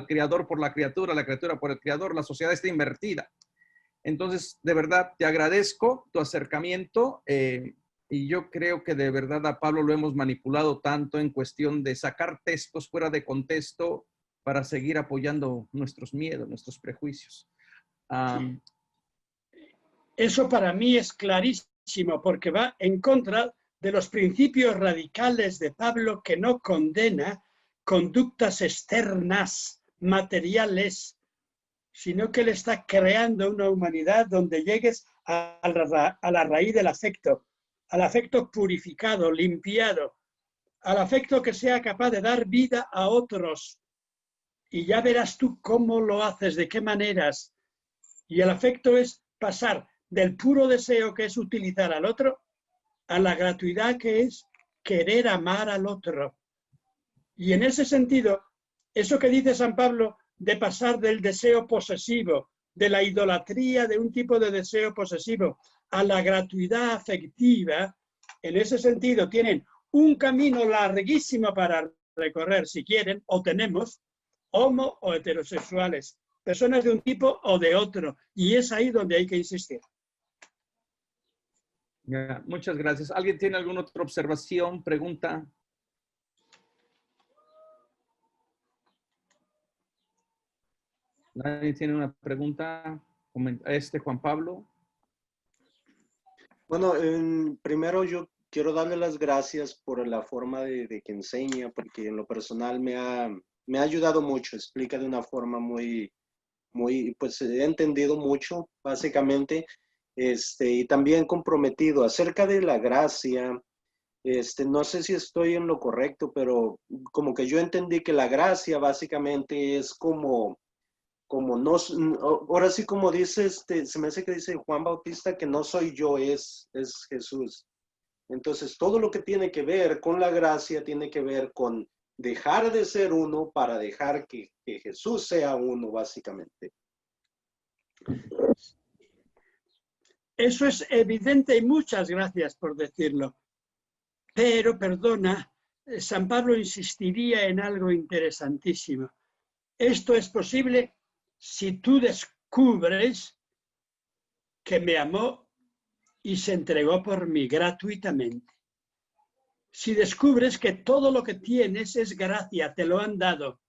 creador por la criatura por el creador, la sociedad está invertida. Entonces, de verdad, te agradezco tu acercamiento. Y yo creo que de verdad a Pablo lo hemos manipulado tanto en cuestión de sacar textos fuera de contexto para seguir apoyando nuestros miedos, nuestros prejuicios. Eso para mí es clarísimo, porque va en contra de los principios radicales de Pablo, que no condena conductas externas, materiales, sino que le está creando una humanidad donde llegues a la raíz del afecto, al afecto purificado, limpiado, al afecto que sea capaz de dar vida a otros. Y ya verás tú cómo lo haces, de qué maneras. Y el afecto es pasar del puro deseo, que es utilizar al otro, a la gratuidad, que es querer amar al otro. Y en ese sentido, eso que dice San Pablo de pasar del deseo posesivo, de la idolatría de un tipo de deseo posesivo, a la gratuidad afectiva, en ese sentido tienen un camino larguísimo para recorrer, si quieren, o tenemos, homo o heterosexuales, personas de un tipo o de otro, y es ahí donde hay que insistir. Ya, muchas gracias. ¿Alguien tiene alguna otra observación, pregunta? ¿Nadie tiene una pregunta? Juan Pablo. Bueno, primero yo quiero darle las gracias por la forma de que enseña, porque en lo personal me ha ayudado mucho. Explica de una forma muy, pues he entendido mucho, básicamente, y también comprometido acerca de la gracia. No sé si estoy en lo correcto, pero como que yo entendí que la gracia básicamente es como no, ahora sí como dice, se me hace que dice Juan Bautista, que no soy yo, es Jesús. Entonces, todo lo que tiene que ver con la gracia tiene que ver con dejar de ser uno para dejar que Jesús sea uno, básicamente. Eso es evidente y muchas gracias por decirlo. Pero, perdona, San Pablo insistiría en algo interesantísimo. Esto es posible si tú descubres que me amó y se entregó por mí gratuitamente. Si descubres que todo lo que tienes es gracia, te lo han dado,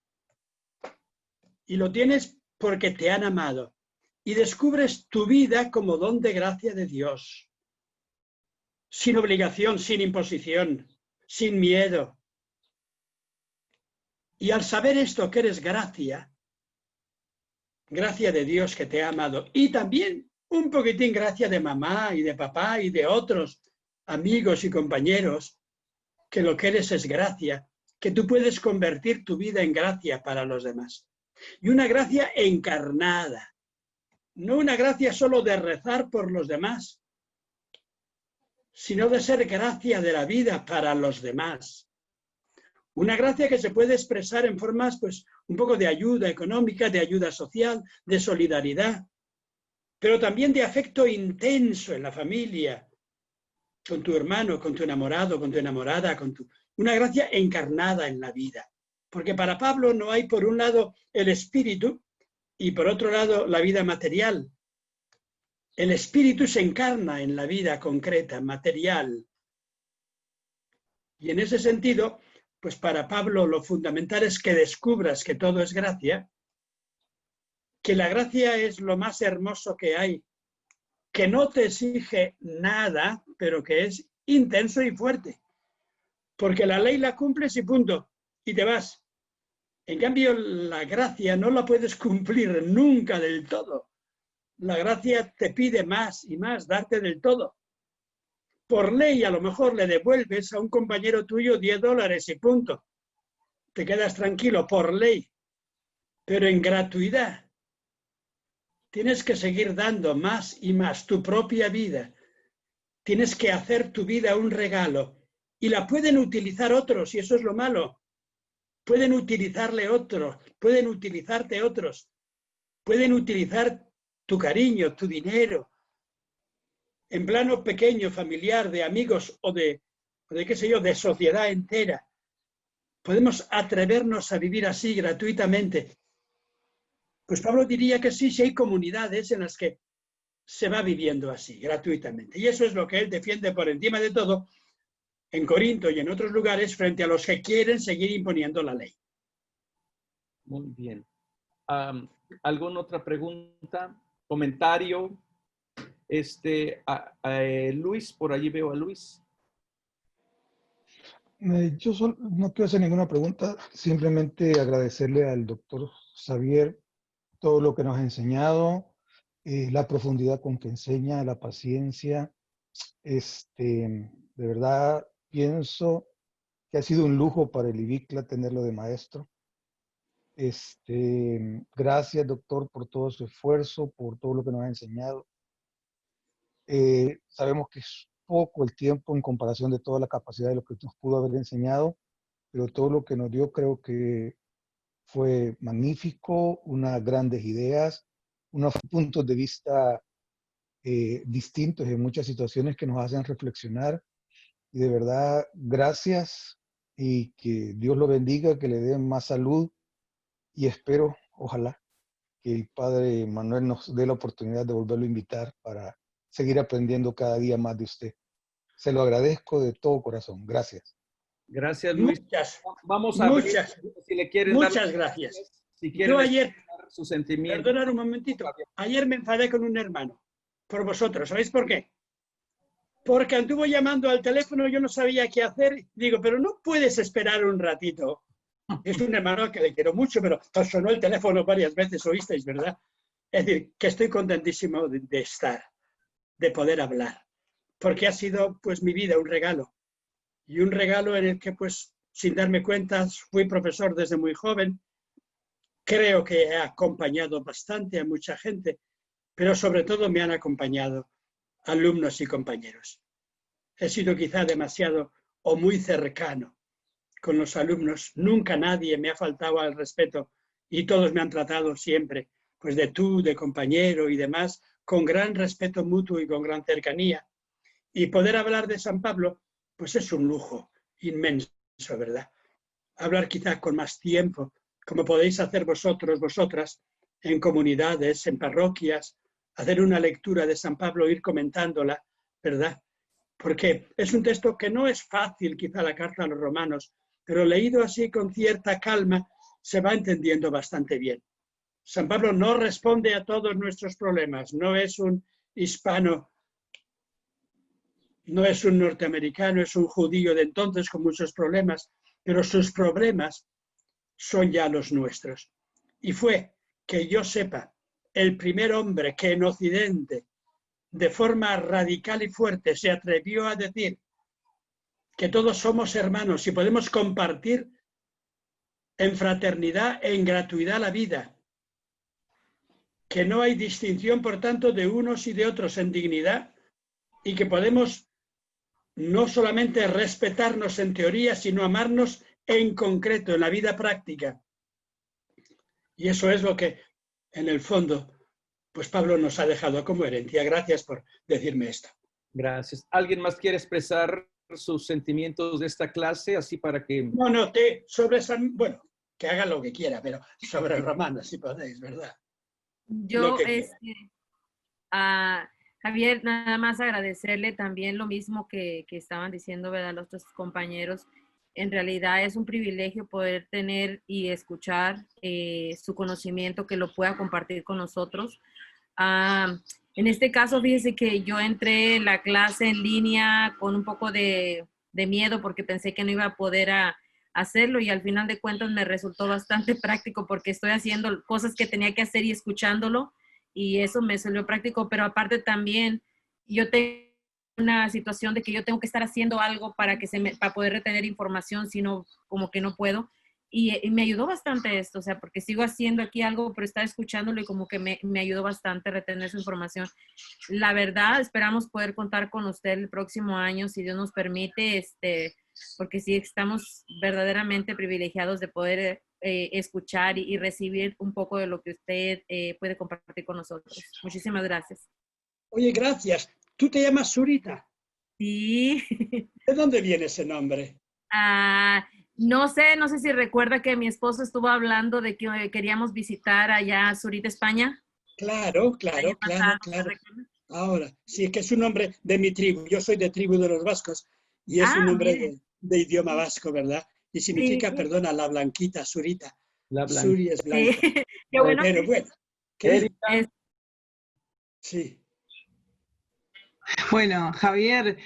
y lo tienes porque te han amado, y descubres tu vida como don de gracia de Dios, sin obligación, sin imposición, sin miedo. Y al saber esto, que eres gracia, gracia de Dios que te ha amado, y también un poquitín gracia de mamá y de papá y de otros amigos y compañeros, que lo que eres es gracia, que tú puedes convertir tu vida en gracia para los demás. Y una gracia encarnada, no una gracia solo de rezar por los demás, sino de ser gracia de la vida para los demás. Una gracia que se puede expresar en formas, pues, un poco de ayuda económica, de ayuda social, de solidaridad, pero también de afecto intenso en la familia, con tu hermano, con tu enamorado, con tu enamorada, una gracia encarnada en la vida. Porque para Pablo no hay, por un lado, el espíritu y por otro lado, la vida material. El espíritu se encarna en la vida concreta, material. Y en ese sentido, pues para Pablo lo fundamental es que descubras que todo es gracia, que la gracia es lo más hermoso que hay, que no te exige nada, pero que es intenso y fuerte. Porque la ley la cumples y punto, y te vas. En cambio, la gracia no la puedes cumplir nunca del todo. La gracia te pide más y más, darte del todo. Por ley, a lo mejor le devuelves a un compañero tuyo $10 y punto. Te quedas tranquilo, por ley. Pero en gratuidad. Tienes que seguir dando más y más tu propia vida. Tienes que hacer tu vida un regalo. Y la pueden utilizar otros, y eso es lo malo. Pueden utilizarle otros, pueden utilizarte otros. Pueden utilizar tu cariño, tu dinero, en plano pequeño, familiar, de amigos o de qué sé yo, de sociedad entera. Podemos atrevernos a vivir así gratuitamente. Pues Pablo diría que sí, si hay comunidades en las que se va viviendo así, gratuitamente. Y eso es lo que él defiende por encima de todo en Corinto y en otros lugares frente a los que quieren seguir imponiendo la ley. Muy bien. ¿Alguna otra pregunta? ¿Comentario? Luis, por allí veo a Luis. Yo no quiero hacer ninguna pregunta, simplemente agradecerle al doctor Xavier todo lo que nos ha enseñado, la profundidad con que enseña, la paciencia. De verdad pienso que ha sido un lujo para el IBICLA tenerlo de maestro. Gracias, doctor, por todo su esfuerzo, por todo lo que nos ha enseñado. Sabemos que es poco el tiempo en comparación de toda la capacidad de lo que nos pudo haber enseñado, pero todo lo que nos dio creo que fue magnífico, unas grandes ideas, unos puntos de vista distintos en muchas situaciones que nos hacen reflexionar. Y de verdad, gracias y que Dios lo bendiga, que le dé más salud y espero, ojalá, que el Padre Manuel nos dé la oportunidad de volverlo a invitar para seguir aprendiendo cada día más de usted. Se lo agradezco de todo corazón. Gracias. Gracias, Luis. Vamos a muchas, ver si le quieren muchas gracias. Si quieren Yo ayer, su sentimiento. perdonad un momentito, ayer me enfadé con un hermano, por vosotros. ¿Sabéis por qué? Porque anduvo llamando al teléfono, yo no sabía qué hacer. Digo, pero no puedes esperar un ratito. Es un hermano que le quiero mucho, pero sonó el teléfono varias veces, oísteis, ¿verdad? Es decir, que estoy contentísimo de estar, de poder hablar, porque ha sido, pues, mi vida un regalo. Y un regalo en el que, pues, sin darme cuenta, fui profesor desde muy joven. Creo que he acompañado bastante a mucha gente, pero sobre todo me han acompañado alumnos y compañeros. He sido quizá demasiado o muy cercano con los alumnos. Nunca nadie me ha faltado al respeto y todos me han tratado siempre, pues de tú, de compañero y demás, con gran respeto mutuo y con gran cercanía. Y poder hablar de San Pablo, pues es un lujo inmenso, ¿verdad? Hablar quizá con más tiempo, como podéis hacer vosotros, vosotras, en comunidades, en parroquias, hacer una lectura de San Pablo, ir comentándola, ¿verdad? Porque es un texto que no es fácil, quizá la carta a los romanos, pero leído así con cierta calma, se va entendiendo bastante bien. San Pablo no responde a todos nuestros problemas, no es un hispano, no es un norteamericano, es un judío de entonces con muchos problemas, pero sus problemas son ya los nuestros. Y fue que yo sepa el primer hombre que en Occidente, de forma radical y fuerte, se atrevió a decir que todos somos hermanos y podemos compartir en fraternidad e en gratuidad la vida, que no hay distinción, por tanto, de unos y de otros en dignidad, y que podemos no solamente respetarnos en teoría, sino amarnos en concreto, en la vida práctica. Y eso es lo que, en el fondo, pues Pablo nos ha dejado como herencia. Gracias por decirme esto. Gracias. ¿Alguien más quiere expresar sus sentimientos de esta clase? Así para que... No, sobre San, bueno, que haga lo que quiera, pero sobre el romano, si podéis, ¿verdad? Yo, a Javier, nada más agradecerle también lo mismo que estaban diciendo, ¿verdad?, los otros compañeros. En realidad es un privilegio poder tener y escuchar su conocimiento, que lo pueda compartir con nosotros. En este caso, fíjese que yo entré en la clase en línea con un poco de miedo porque pensé que no iba a poder hacerlo, y al final de cuentas me resultó bastante práctico porque estoy haciendo cosas que tenía que hacer y escuchándolo, y eso me salió práctico. Pero aparte también yo tengo una situación de que yo tengo que estar haciendo algo para poder retener información, sino como que no puedo. Y me ayudó bastante esto, o sea, porque sigo haciendo aquí algo, pero estar escuchándolo y como que me ayudó bastante a retener su información. La verdad, esperamos poder contar con usted el próximo año, si Dios nos permite, porque sí estamos verdaderamente privilegiados de poder escuchar y recibir un poco de lo que usted puede compartir con nosotros. Muchísimas gracias. Oye, gracias. ¿Tú te llamas Zurita? Sí. ¿De dónde viene ese nombre? No sé si recuerda que mi esposo estuvo hablando de que queríamos visitar allá Zurita, España. Claro. Ahora, sí, es que es un nombre de mi tribu. Yo soy de tribu de los vascos y es un nombre de idioma vasco, ¿verdad? Y significa, perdona, la blanquita, Zurita. La blanca. Suri es blanca. Sí. Qué bueno. Pero bueno. Sí. Bueno, Javier,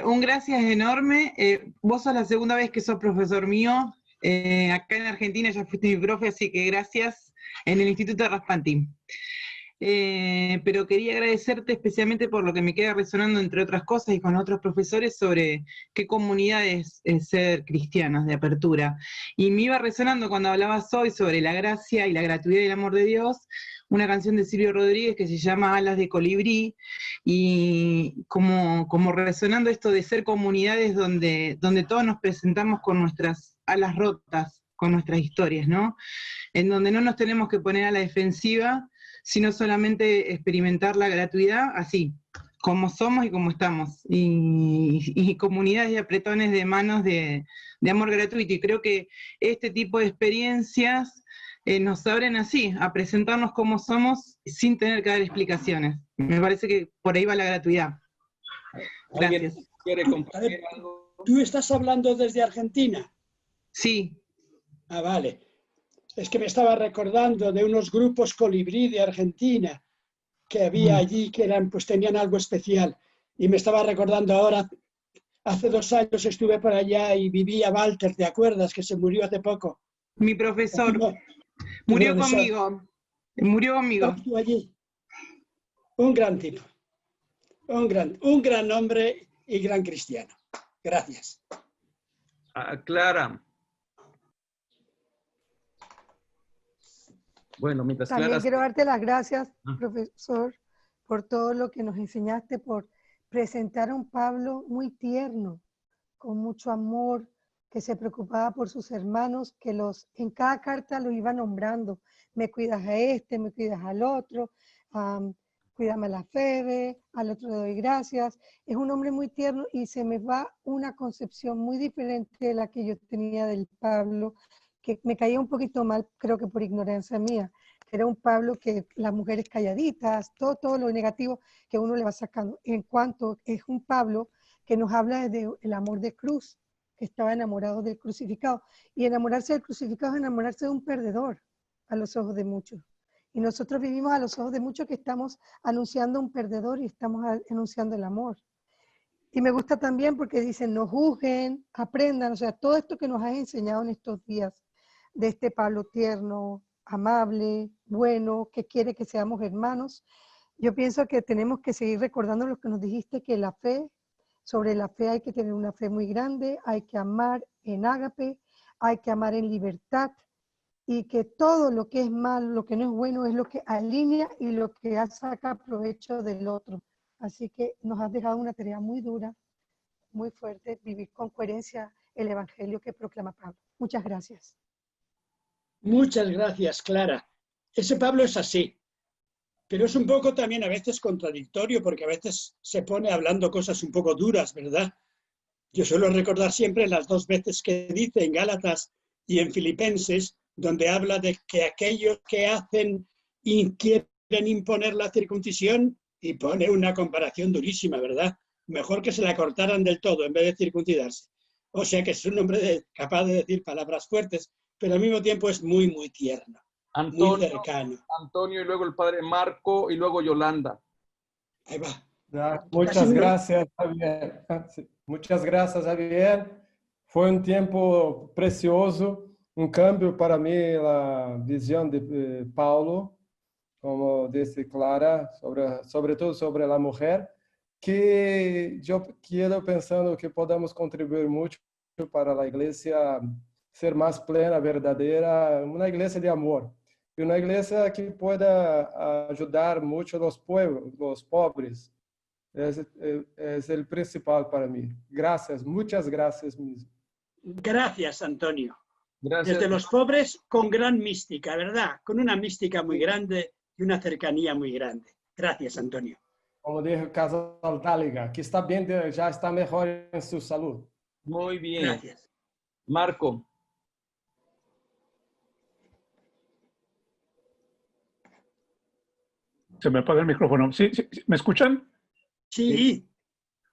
un gracias enorme. Vos sos la segunda vez que sos profesor mío. Acá en Argentina ya fuiste mi profe, así que gracias, en el Instituto de Raspantín. Pero quería agradecerte especialmente por lo que me queda resonando, entre otras cosas, y con otros profesores, sobre qué comunidad es ser cristianos de apertura. Y me iba resonando cuando hablabas hoy sobre la gracia y la gratuidad y el amor de Dios, una canción de Silvio Rodríguez que se llama Alas de Colibrí, y como resonando esto de ser comunidades donde todos nos presentamos con nuestras alas rotas, con nuestras historias, ¿no? En donde no nos tenemos que poner a la defensiva, sino solamente experimentar la gratuidad así, como somos y como estamos, y comunidades de apretones de manos de amor gratuito. Y creo que este tipo de experiencias nos abren así, a presentarnos como somos sin tener que dar explicaciones. Me parece que por ahí va la gratuidad. Gracias. ¿Quiere compartir algo? ¿Tú estás hablando desde Argentina? Sí. Vale. Es que me estaba recordando de unos grupos colibrí de Argentina que había allí, que pues tenían algo especial. Y me estaba recordando ahora, hace 2 años estuve por allá y viví a Walter, ¿te acuerdas? Que se murió hace poco. Mi profesor. Murió conmigo. Murió conmigo. Estuvo allí. Un gran tipo. Un gran hombre y gran cristiano. Gracias. Clara. Bueno, mientras También Clara... quiero darte las gracias, profesor, por todo lo que nos enseñaste, por presentar a un Pablo muy tierno, con mucho amor, que se preocupaba por sus hermanos, que en cada carta lo iba nombrando. Me cuidas a este, me cuidas al otro, cuídame a la Febe, al otro le doy gracias. Es un hombre muy tierno y se me va una concepción muy diferente de la que yo tenía del Pablo, que me caía un poquito mal, creo que por ignorancia mía. Era un Pablo que las mujeres calladitas, todo lo negativo que uno le va sacando. En cuanto es un Pablo que nos habla del amor de cruz, que estaba enamorado del crucificado. Y enamorarse del crucificado es enamorarse de un perdedor a los ojos de muchos. Y nosotros vivimos a los ojos de muchos que estamos anunciando un perdedor y estamos anunciando el amor. Y me gusta también porque dicen, no juzguen, aprendan, o sea, todo esto que nos has enseñado en estos días, de este Pablo tierno, amable, bueno, que quiere que seamos hermanos. Yo pienso que tenemos que seguir recordando lo que nos dijiste, que la fe, sobre la fe hay que tener una fe muy grande, hay que amar en ágape, hay que amar en libertad, y que todo lo que es malo, lo que no es bueno, es lo que alinea y lo que saca provecho del otro. Así que nos has dejado una tarea muy dura, muy fuerte, vivir con coherencia el evangelio que proclama Pablo. Muchas gracias. Muchas gracias, Clara. Ese Pablo es así, pero es un poco también a veces contradictorio, porque a veces se pone hablando cosas un poco duras, ¿verdad? Yo suelo recordar siempre las 2 veces que dice en Gálatas y en Filipenses, donde habla de que aquellos que hacen y quieren imponer la circuncisión, y pone una comparación durísima, ¿verdad? Mejor que se la cortaran del todo en vez de circuncidarse. O sea que es un hombre capaz de decir palabras fuertes, pero al mismo tiempo es muy, muy tierno, Antonio, muy cercano. Antonio y luego el padre Marco y luego Yolanda. Ahí va. Muchas gracias, Javier. Sí, muchas gracias, Javier. Fue un tiempo precioso, un cambio para mí la visión de Paulo, como dice Clara, sobre todo sobre la mujer, que yo quiero pensando que podamos contribuir mucho para la iglesia ser más plena, verdadera, una iglesia de amor. Y una iglesia que pueda ayudar mucho a los pueblos, los pobres. Es el principal para mí. Gracias, muchas gracias mismo. Gracias, Antonio. Gracias. Desde los pobres con gran mística, ¿verdad? Con una mística muy grande y una cercanía muy grande. Gracias, Antonio. Como dijo Casal Táliga, que está bien, ya está mejor en su salud. Muy bien. Gracias. Marco. Se me apaga el micrófono. ¿Sí, me escuchan? Sí.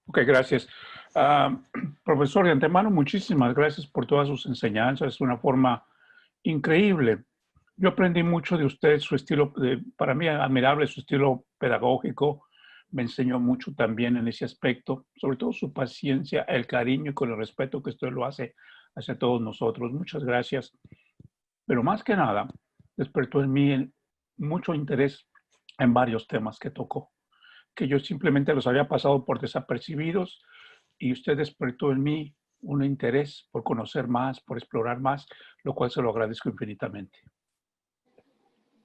Ok, gracias. Profesor, de antemano, muchísimas gracias por todas sus enseñanzas. Es una forma increíble. Yo aprendí mucho de usted, su estilo, para mí admirable su estilo pedagógico. Me enseñó mucho también en ese aspecto, sobre todo su paciencia, el cariño y con el respeto que usted lo hace hacia todos nosotros. Muchas gracias. Pero más que nada, despertó en mí mucho interés en varios temas que tocó, que yo simplemente los había pasado por desapercibidos, y usted despertó en mí un interés por conocer más, por explorar más, lo cual se lo agradezco infinitamente.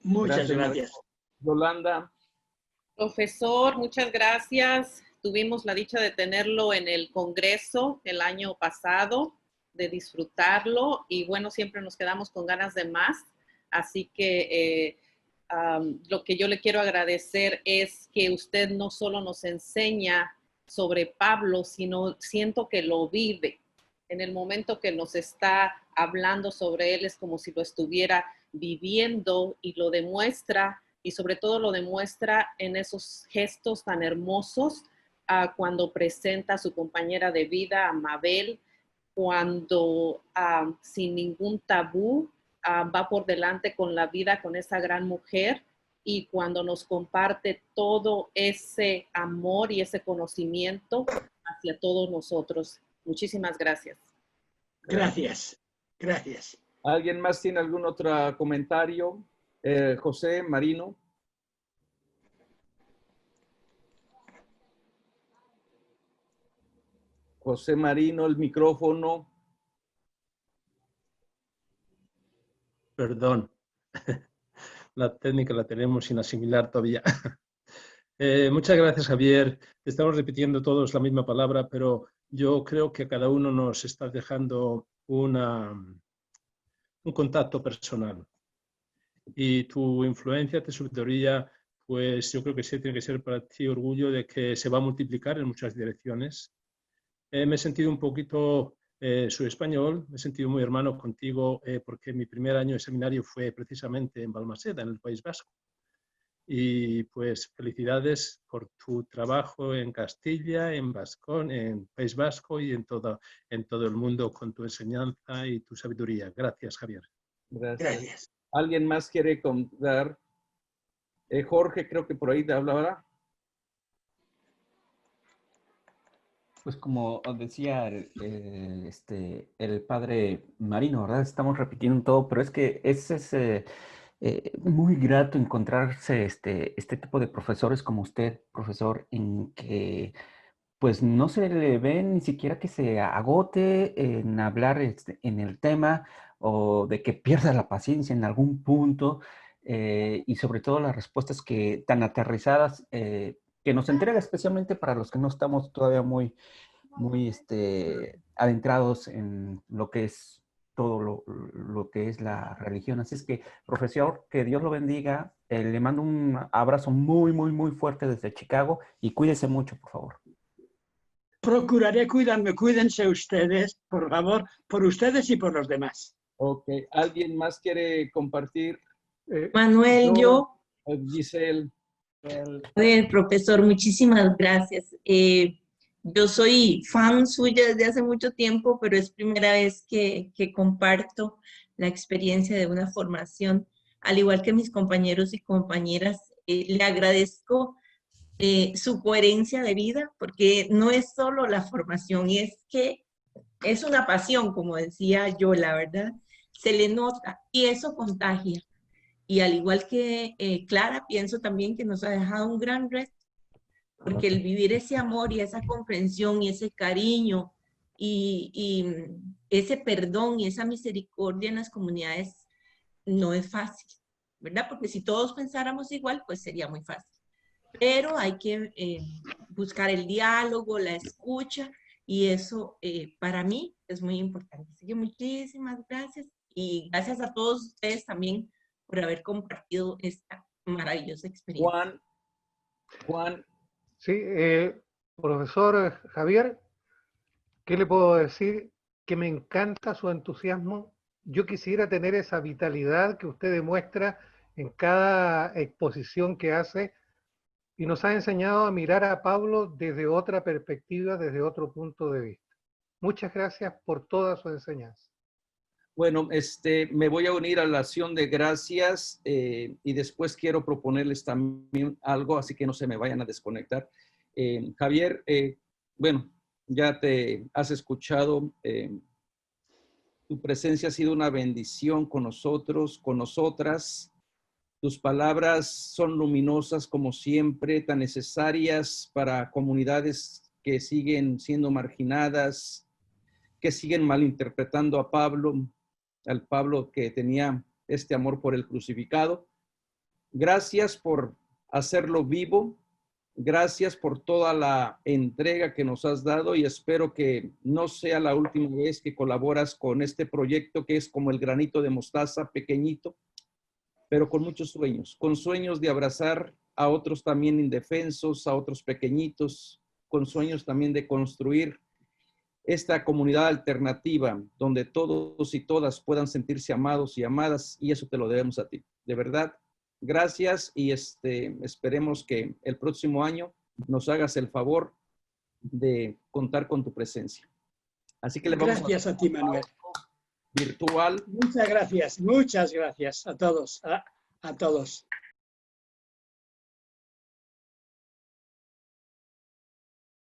Muchas gracias. Yolanda. Profesor, muchas gracias. Tuvimos la dicha de tenerlo en el Congreso el año pasado, de disfrutarlo, y bueno, siempre nos quedamos con ganas de más. Así que lo que yo le quiero agradecer es que usted no solo nos enseña sobre Pablo, sino siento que lo vive. En el momento que nos está hablando sobre él es como si lo estuviera viviendo, y lo demuestra, y sobre todo lo demuestra en esos gestos tan hermosos cuando presenta a su compañera de vida, a Mabel, cuando sin ningún tabú va por delante con la vida, con esa gran mujer, y cuando nos comparte todo ese amor y ese conocimiento hacia todos nosotros. Muchísimas gracias. Gracias. Gracias. ¿Alguien más tiene algún otro comentario? José Marino. José Marino, el micrófono. Perdón, la técnica la tenemos sin asimilar todavía. Muchas gracias, Javier. Estamos repitiendo todos la misma palabra, pero yo creo que cada uno nos está dejando un contacto personal. Y tu influencia, tu sabiduría, pues yo creo que sí tiene que ser para ti orgullo de que se va a multiplicar en muchas direcciones. Me he sentido un poquito... soy español, me he sentido muy hermano contigo porque mi primer año de seminario fue precisamente en Balmaseda, en el País Vasco. Y pues felicidades por tu trabajo en Castilla, en Vascón, en País Vasco y en todo el mundo con tu enseñanza y tu sabiduría. Gracias, Javier. Gracias. ¿Alguien más quiere contar? Jorge, creo que por ahí te hablaba. Pues como decía el padre Marino, ¿verdad? Estamos repitiendo todo, pero es que ese es muy grato encontrarse este tipo de profesores como usted, profesor, en que pues no se le ve ni siquiera que se agote en hablar en el tema o de que pierda la paciencia en algún punto y sobre todo las respuestas que tan aterrizadas que nos entrega especialmente para los que no estamos todavía muy adentrados en lo que es todo lo que es la religión. Así es que, profesor, que Dios lo bendiga. Le mando un abrazo muy, muy, muy fuerte desde Chicago y cuídese mucho, por favor. Procuraré cuidarme, cuídense ustedes, por favor, por ustedes y por los demás. Ok, ¿alguien más quiere compartir? Manuel, yo. Giselle. A ver, profesor, muchísimas gracias. Yo soy fan suya desde hace mucho tiempo, pero es primera vez que comparto la experiencia de una formación. Al igual que mis compañeros y compañeras, le agradezco su coherencia de vida, porque no es solo la formación, es que es una pasión, como decía yo, la verdad, se le nota y eso contagia. Y al igual que Clara, pienso también que nos ha dejado un gran reto, porque el vivir ese amor y esa comprensión y ese cariño y ese perdón y esa misericordia en las comunidades no es fácil, ¿verdad? Porque si todos pensáramos igual, pues sería muy fácil. Pero hay que buscar el diálogo, la escucha, y eso para mí es muy importante. Así que muchísimas gracias, y gracias a todos ustedes también por haber compartido esta maravillosa experiencia. Juan. Sí, profesor Javier, ¿qué le puedo decir? Que me encanta su entusiasmo. Yo quisiera tener esa vitalidad que usted demuestra en cada exposición que hace, y nos ha enseñado a mirar a Pablo desde otra perspectiva, desde otro punto de vista. Muchas gracias por toda su enseñanza. Bueno, me voy a unir a la acción de gracias y después quiero proponerles también algo, así que no se me vayan a desconectar. Javier, bueno, ya te has escuchado. Tu presencia ha sido una bendición con nosotros, con nosotras. Tus palabras son luminosas como siempre, tan necesarias para comunidades que siguen siendo marginadas, que siguen malinterpretando a Pablo, al Pablo que tenía este amor por el crucificado. Gracias por hacerlo vivo. Gracias por toda la entrega que nos has dado y espero que no sea la última vez que colaboras con este proyecto que es como el granito de mostaza, pequeñito, pero con muchos sueños, con sueños de abrazar a otros también indefensos, a otros pequeñitos, con sueños también de construir esta comunidad alternativa donde todos y todas puedan sentirse amados y amadas, y eso te lo debemos a ti. De verdad, gracias y esperemos que el próximo año nos hagas el favor de contar con tu presencia. Así que le vamos gracias a ti, Manuel. Virtual. Muchas gracias a todos, a todos.